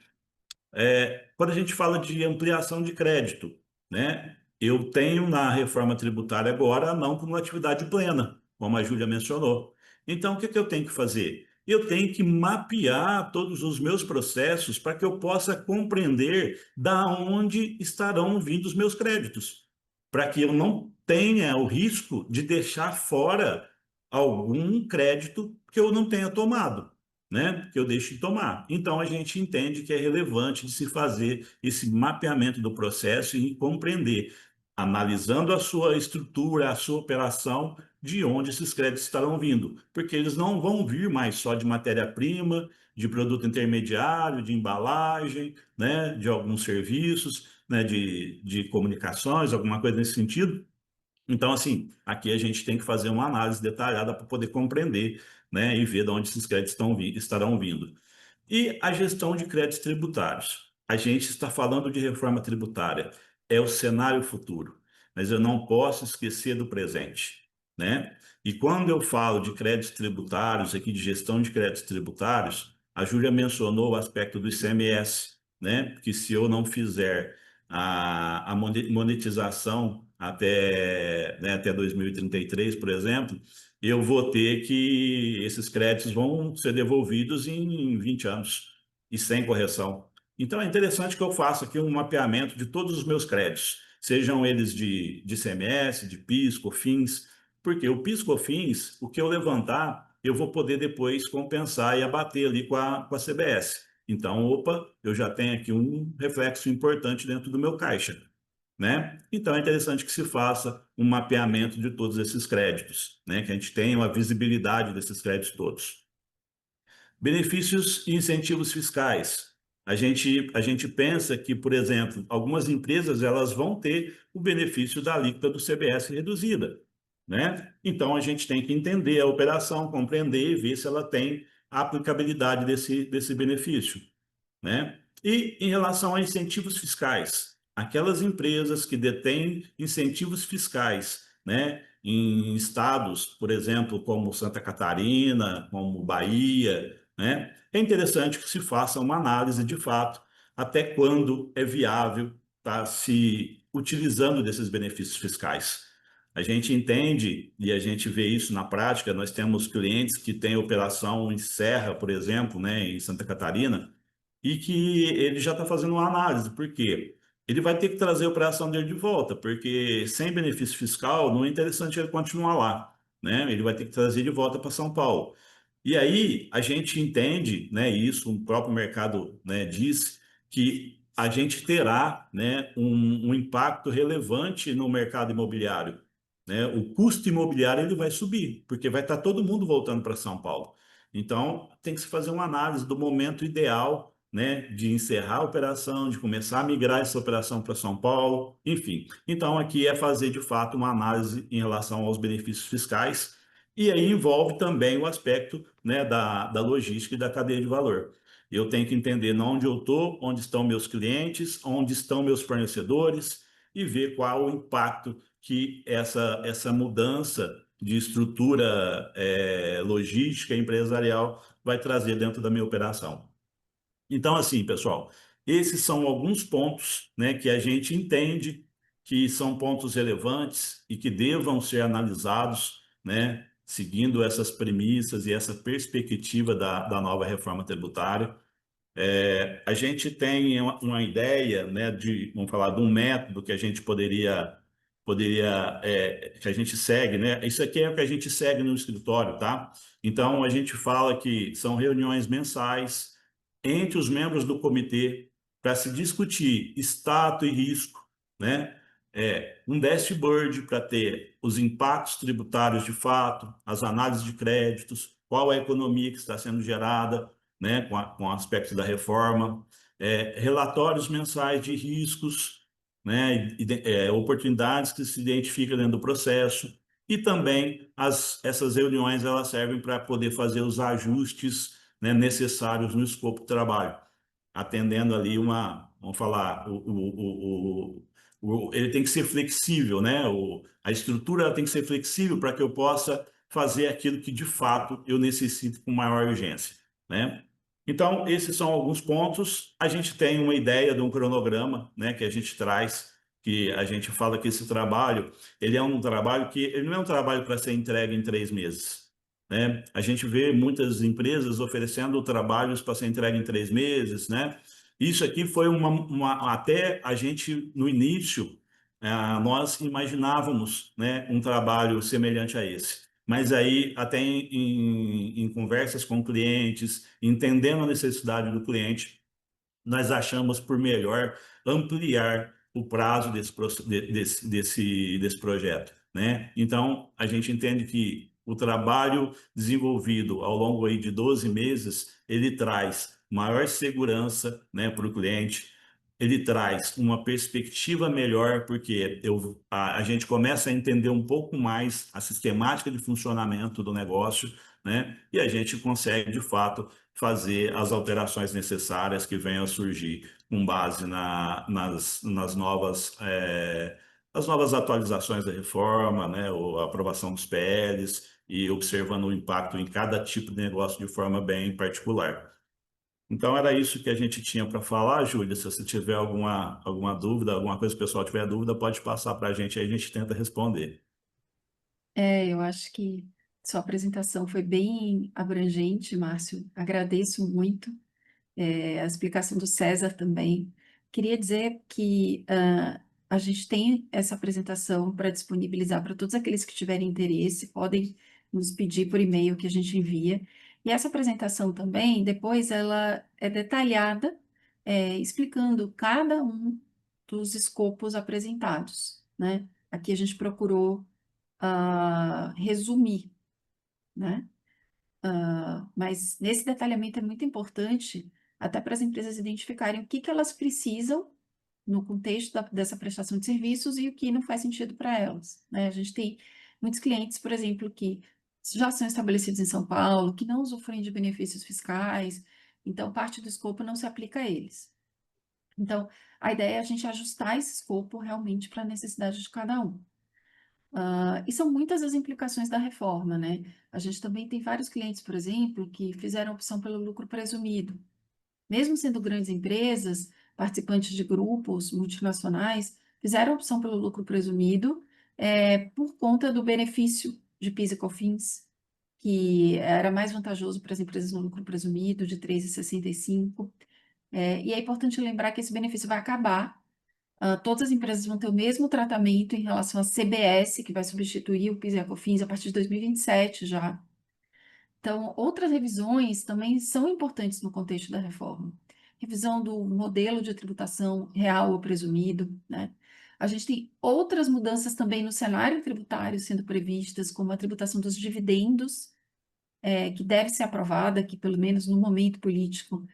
Quando a gente fala de ampliação de crédito, né? Eu tenho na reforma tributária agora a não cumulatividade plena, como a Júlia mencionou. Então, o que eu tenho que fazer? Eu tenho que mapear todos os meus processos para que eu possa compreender da onde estarão vindo os meus créditos, para que eu não tenha o risco de deixar fora algum crédito que eu não tenha tomado, né? Que eu deixe de tomar. Então, a gente entende que é relevante de se fazer esse mapeamento do processo e compreender, analisando a sua estrutura, a sua operação, de onde esses créditos estarão vindo. Porque eles não vão vir mais só de matéria-prima, de produto intermediário, de embalagem, né? De alguns serviços, né? De comunicações, alguma coisa nesse sentido. Então, assim, aqui a gente tem que fazer uma análise detalhada para poder compreender, né, e ver de onde esses créditos estarão vindo. E a gestão de créditos tributários. A gente está falando de reforma tributária, é o cenário futuro, mas eu não posso esquecer do presente, né? E quando eu falo de créditos tributários, aqui de gestão de créditos tributários, a Júlia mencionou o aspecto do ICMS, né? Que se eu não fizer a monetização até, né, até 2033, por exemplo, eu vou ter que esses créditos vão ser devolvidos em 20 anos e sem correção. Então é interessante que eu faça aqui um mapeamento de todos os meus créditos, sejam eles de ICMS, de PIS, COFINS, porque o PIS, COFINS, o que eu levantar, eu vou poder depois compensar e abater ali com a CBS. Então, opa, eu já tenho aqui um reflexo importante dentro do meu caixa, né? Então é interessante que se faça um mapeamento de todos esses créditos, né? Que a gente tenha uma visibilidade desses créditos todos. Benefícios e incentivos fiscais. A gente pensa que, por exemplo, algumas empresas elas vão ter o benefício da alíquota do CBS reduzida, né? Então a gente tem que entender a operação, compreender e ver se ela tem a aplicabilidade desse benefício, né? E em relação a incentivos fiscais, aquelas empresas que detêm incentivos fiscais, né, em estados, por exemplo, como Santa Catarina, como Bahia, né, é interessante que se faça uma análise de fato até quando é viável estar se utilizando desses benefícios fiscais. A gente entende e a gente vê isso na prática. Nós temos clientes que têm operação em Serra, por exemplo, né, em Santa Catarina, e que ele já está fazendo uma análise, por quê? Ele vai ter que trazer a operação dele de volta, porque sem benefício fiscal não é interessante ele continuar lá, né? Ele vai ter que trazer de volta para São Paulo. E aí a gente entende, né, isso o próprio mercado, né, diz que a gente terá, né, um impacto relevante no mercado imobiliário, né? O custo imobiliário ele vai subir, porque vai estar todo mundo voltando para São Paulo. Então, tem que se fazer uma análise do momento ideal, né, de encerrar a operação, de começar a migrar essa operação para São Paulo, enfim. Então, aqui é fazer de fato uma análise em relação aos benefícios fiscais E aí envolve também o aspecto, né, da logística e da cadeia de valor. Eu tenho que entender onde eu estou, onde estão meus clientes, onde estão meus fornecedores e ver qual o impacto que essa mudança de estrutura logística empresarial vai trazer dentro da minha operação. Então, assim, pessoal, esses são alguns pontos, né, que a gente entende que são pontos relevantes e que devam ser analisados, né, seguindo essas premissas e essa perspectiva da nova reforma tributária. A gente tem uma ideia, né, vamos falar, de um método que a gente que a gente segue, né? Isso aqui é o que a gente segue no escritório, tá? Então, a gente fala que são reuniões mensais entre os membros do comitê para se discutir status e risco, né? Um dashboard para ter os impactos tributários de fato, as análises de créditos, qual a economia que está sendo gerada, né, com aspectos da reforma, relatórios mensais de riscos, né, oportunidades que se identificam dentro do processo, e também essas reuniões elas servem para poder fazer os ajustes, né, necessários no escopo de trabalho, atendendo ali vamos falar, ele tem que ser flexível, né? A estrutura ela tem que ser flexível para que eu possa fazer aquilo que de fato eu necessito com maior urgência, né? Então, esses são alguns pontos. A gente tem uma ideia de um cronograma, né, que a gente traz, que a gente fala que esse trabalho, ele é um trabalho que ele não é um trabalho para ser entregue em 3 meses, né? A gente vê muitas empresas oferecendo trabalhos para ser entregue em 3 meses, né? Isso aqui foi até a gente no início, nós imaginávamos, né, um trabalho semelhante a esse. Mas aí, até em conversas com clientes, entendendo a necessidade do cliente, nós achamos por melhor ampliar o prazo desse projeto, né? Então, a gente entende que o trabalho desenvolvido ao longo aí de 12 meses, ele traz maior segurança, né, para o cliente, ele traz uma perspectiva melhor, porque a gente começa a entender um pouco mais a sistemática de funcionamento do negócio, né? E a gente consegue, de fato, fazer as alterações necessárias que venham a surgir com base nas as novas atualizações da reforma, né, ou a aprovação dos PLs e observando o impacto em cada tipo de negócio de forma bem particular. Então, era isso que a gente tinha para falar, Júlia. Se você tiver alguma dúvida, alguma coisa que o pessoal tiver dúvida, pode passar para a gente, aí a gente tenta responder. Eu acho que sua apresentação foi bem abrangente, Márcio. Agradeço muito. A explicação do César também. Queria dizer que a gente tem essa apresentação para disponibilizar para todos aqueles que tiverem interesse, podem nos pedir por e-mail que a gente envia. E essa apresentação também, depois, ela é detalhada, explicando cada um dos escopos apresentados, né? Aqui a gente procurou resumir, né? Mas nesse detalhamento é muito importante até para as empresas identificarem o que que elas precisam no contexto dessa prestação de serviços e o que não faz sentido para elas, né? A gente tem muitos clientes, por exemplo, que já são estabelecidos em São Paulo, que não usufruem de benefícios fiscais, então parte do escopo não se aplica a eles. Então, a ideia é a gente ajustar esse escopo realmente para a necessidade de cada um. E são muitas as implicações da reforma, né? A gente também tem vários clientes, por exemplo, que fizeram opção pelo lucro presumido. Mesmo sendo grandes empresas, participantes de grupos multinacionais, fizeram opção pelo lucro presumido, por conta do benefício de PIS e COFINS, que era mais vantajoso para as empresas no lucro presumido, de 3,65. E é importante lembrar que esse benefício vai acabar. Todas as empresas vão ter o mesmo tratamento em relação à CBS, que vai substituir o PIS e a COFINS a partir de 2027 já. Então, outras revisões também são importantes no contexto da reforma. Revisão do modelo de tributação real ou presumido, né? A gente tem outras mudanças também no cenário tributário sendo previstas, como a tributação dos dividendos, que deve ser aprovada, que pelo menos no momento político,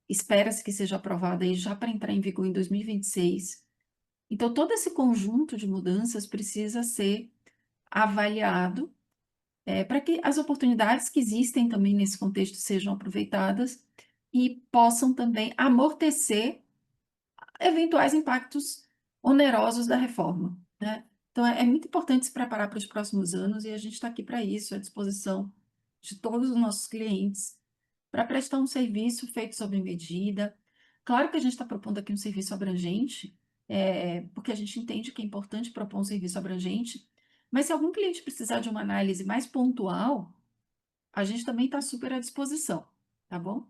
espera-se que seja aprovada aí já para entrar em vigor em 2026. Então, todo esse conjunto de mudanças precisa ser avaliado para que as oportunidades que existem também nesse contexto sejam aproveitadas e possam também amortecer eventuais impactos onerosos da reforma, né? Então, é muito importante se preparar para os próximos anos e a gente está aqui para isso, à disposição de todos os nossos clientes, para prestar um serviço feito sob medida. Claro que a gente está propondo aqui um serviço abrangente, porque a gente entende que é importante propor um serviço abrangente, mas se algum cliente precisar de uma análise mais pontual, a gente também está super à disposição, tá bom?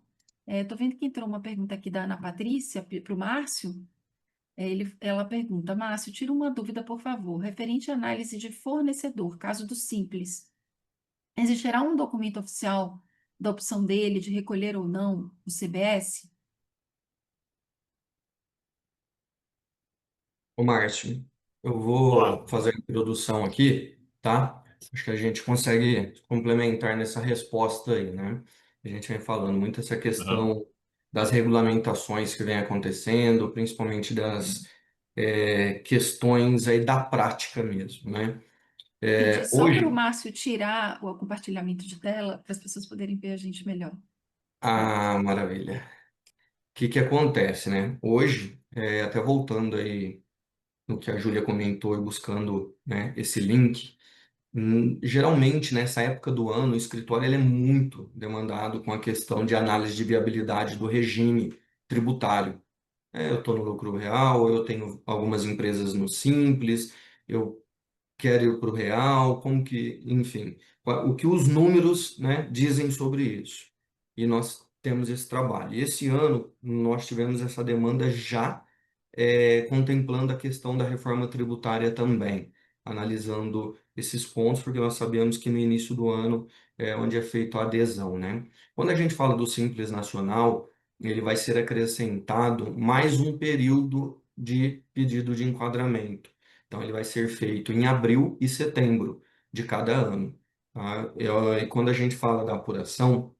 Estou vendo que entrou uma pergunta aqui da Ana Patrícia para o Márcio. Ela pergunta, Márcio, tira uma dúvida, por favor, referente à análise de fornecedor, caso do Simples. Existirá um documento oficial da opção dele de recolher ou não o CBS? Ô, Márcio, eu Olá. vou fazer a introdução aqui, tá? Acho que a gente consegue complementar nessa resposta aí, né? A gente vem falando muito essa Aham. questão das regulamentações que vem acontecendo, principalmente das questões aí da prática mesmo, né? Pedi só para o Hoje, Márcio tirar o compartilhamento de tela para as pessoas poderem ver a gente melhor. Tá? maravilha. O que que acontece, né? Hoje, até voltando aí no que a Júlia comentou e buscando, né, esse link. Geralmente, nessa época do ano, o escritório ele é muito demandado com a questão de análise de viabilidade do regime tributário. Eu estou no lucro real, eu tenho algumas empresas no Simples, eu quero ir para o real, como que, enfim, o que os números, né, dizem sobre isso. E nós temos esse trabalho. E esse ano nós tivemos essa demanda já contemplando a questão da reforma tributária também, analisando esses pontos, porque nós sabemos que no início do ano é onde é feita a adesão, né? Quando a gente fala do Simples Nacional, ele vai ser acrescentado mais um período de pedido de enquadramento. Então, ele vai ser feito em abril e setembro de cada ano. Tá? E quando a gente fala da apuração,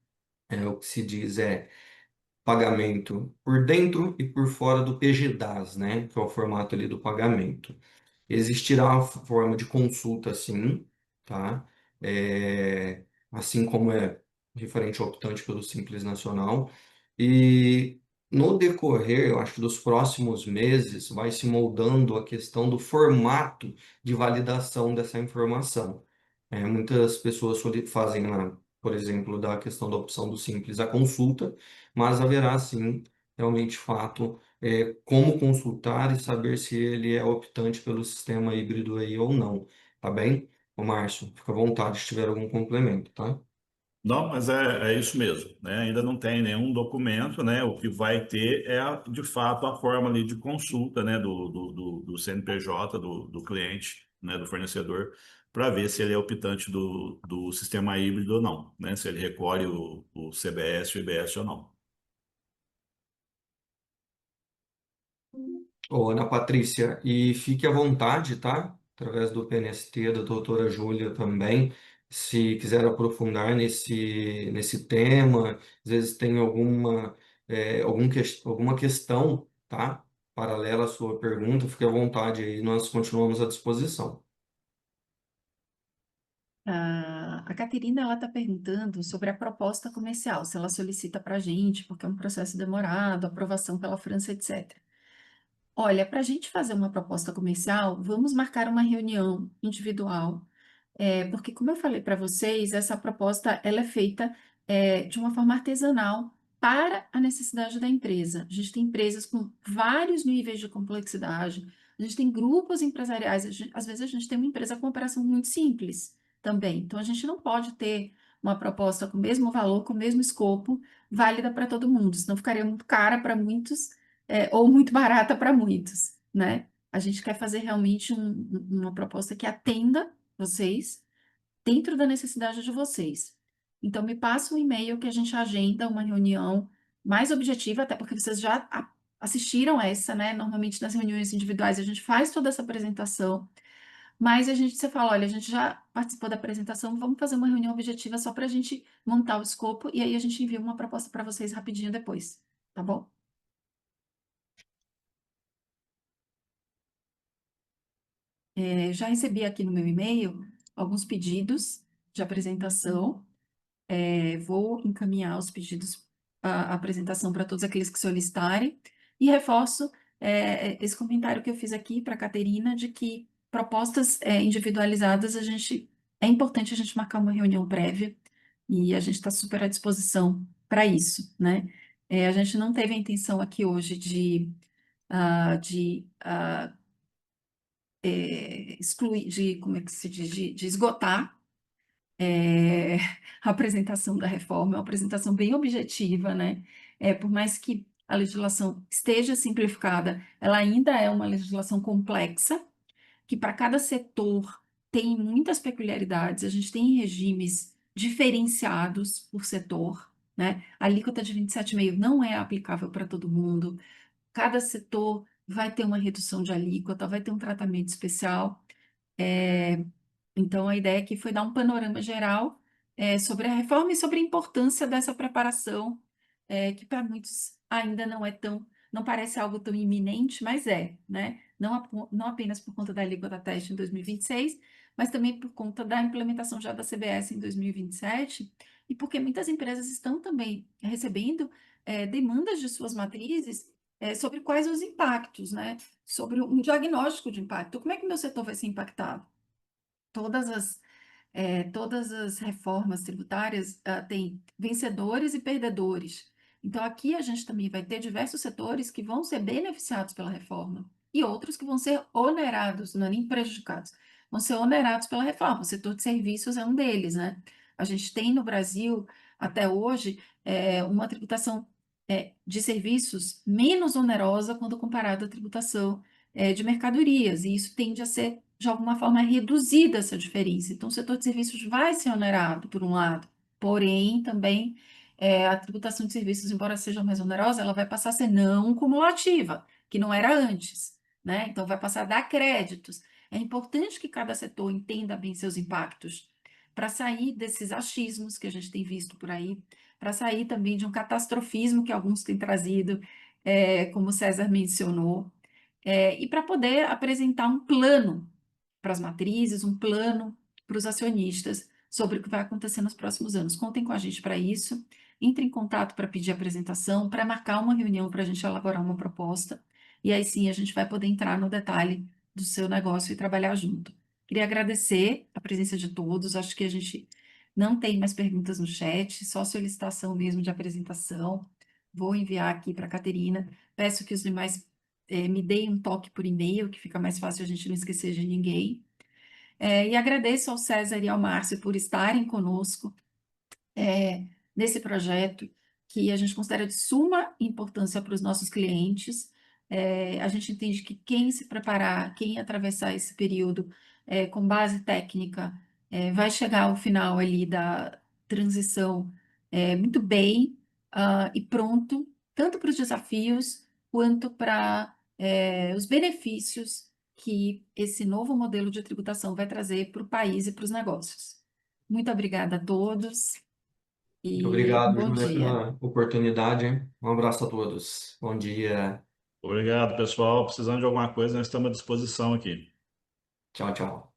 o que se diz pagamento por dentro e por fora do PGDAS, né? Que é o formato ali do pagamento. Existirá uma forma de consulta, sim, tá? Assim como é referente ao optante pelo Simples Nacional. E no decorrer, eu acho que dos próximos meses, vai se moldando a questão do formato de validação dessa informação. Muitas pessoas fazem, por exemplo, da questão da opção do Simples a consulta, mas haverá, sim, realmente fato como consultar e saber se ele é optante pelo sistema híbrido aí ou não, tá bem? Ô, Márcio, fica à vontade se tiver algum complemento, tá? Não, mas é isso mesmo, né? Ainda não tem nenhum documento, né? O que vai ter é, de fato, a forma ali de consulta, né? Do CNPJ, do cliente, né? Do fornecedor, para ver se ele é optante do sistema híbrido ou não, né? Se ele recolhe o CBS, o IBS ou não. Ô, Ana Patrícia, e fique à vontade, tá? Através do PNST, da doutora Júlia também, se quiser aprofundar nesse tema, às vezes tem alguma questão, tá? Paralela à sua pergunta, fique à vontade aí, nós continuamos à disposição. A Caterina ela está perguntando sobre a proposta comercial, se ela solicita para a gente, porque é um processo demorado, aprovação pela França, etc. Olha, para a gente fazer uma proposta comercial, vamos marcar uma reunião individual, porque, como eu falei para vocês, essa proposta ela é feita de uma forma artesanal para a necessidade da empresa. A gente tem empresas com vários níveis de complexidade, a gente tem grupos empresariais, às vezes a gente tem uma empresa com operação muito simples também. Então, a gente não pode ter uma proposta com o mesmo valor, com o mesmo escopo, válida para todo mundo, senão ficaria muito cara para muitos ou muito barata para muitos, né? A gente quer fazer realmente uma proposta que atenda vocês dentro da necessidade de vocês. Então, me passa um e-mail que a gente agenda uma reunião mais objetiva, até porque vocês já assistiram essa, né? Normalmente nas reuniões individuais a gente faz toda essa apresentação, mas você fala, olha, a gente já participou da apresentação, vamos fazer uma reunião objetiva só para a gente montar o escopo e aí a gente envia uma proposta para vocês rapidinho depois, tá bom? Já recebi aqui no meu e-mail alguns pedidos de apresentação. Vou encaminhar os pedidos, a apresentação para todos aqueles que solicitarem, e reforço esse comentário que eu fiz aqui para a Caterina, de que propostas individualizadas, é importante a gente marcar uma reunião prévia, e a gente está super à disposição para isso, né? A gente não teve a intenção aqui hoje de excluir, como é que se diz, de esgotar a apresentação da reforma. É uma apresentação bem objetiva, né? Por mais que a legislação esteja simplificada, ela ainda é uma legislação complexa, que para cada setor tem muitas peculiaridades. A gente tem regimes diferenciados por setor, né? A alíquota de 27,5 não é aplicável para todo mundo. Cada setor vai ter uma redução de alíquota, vai ter um tratamento especial. É, então, a ideia aqui foi dar um panorama geral sobre a reforma e sobre a importância dessa preparação, que para muitos ainda não parece algo tão iminente, mas né? Não apenas por conta da alíquota teste em 2026, mas também por conta da implementação já da CBS em 2027, e porque muitas empresas estão também recebendo demandas de suas matrizes sobre quais os impactos, né? Sobre um diagnóstico de impacto. Como é que meu setor vai ser impactado? Todas as reformas tributárias têm vencedores e perdedores. Então, aqui a gente também vai ter diversos setores que vão ser beneficiados pela reforma e outros que vão ser onerados, não é nem prejudicados, vão ser onerados pela reforma. O setor de serviços é um deles, né? A gente tem no Brasil, até hoje, uma tributação de serviços menos onerosa quando comparado à tributação de mercadorias, e isso tende a ser, de alguma forma, reduzida essa diferença. Então, o setor de serviços vai ser onerado, por um lado, porém, também a tributação de serviços, embora seja mais onerosa, ela vai passar a ser não cumulativa, que não era antes, né? Então, vai passar a dar créditos. É importante que cada setor entenda bem seus impactos, para sair desses achismos que a gente tem visto por aí, para sair também de um catastrofismo que alguns têm trazido, como o César mencionou, e para poder apresentar um plano para as matrizes, um plano para os acionistas sobre o que vai acontecer nos próximos anos. Contem com a gente para isso. Entre em contato para pedir apresentação, para marcar uma reunião para a gente elaborar uma proposta. E aí sim a gente vai poder entrar no detalhe do seu negócio e trabalhar junto. Queria agradecer a presença de todos. Acho que a gente não tem mais perguntas no chat, só solicitação mesmo de apresentação. Vou enviar aqui para a Caterina. Peço que os demais me deem um toque por e-mail, que fica mais fácil a gente não esquecer de ninguém. E agradeço ao César e ao Márcio por estarem conosco nesse projeto, que a gente considera de suma importância para os nossos clientes. A gente entende que quem se preparar, quem atravessar esse período com base técnica, vai chegar ao final ali da transição muito bem e pronto, tanto para os desafios quanto para os benefícios que esse novo modelo de tributação vai trazer para o país e para os negócios. Muito obrigada a todos. Muito E obrigado, bom Júlia, dia. pela oportunidade. Um abraço a todos. Bom dia. Obrigado, pessoal. Precisando de alguma coisa, nós estamos à disposição aqui. Tchau, tchau.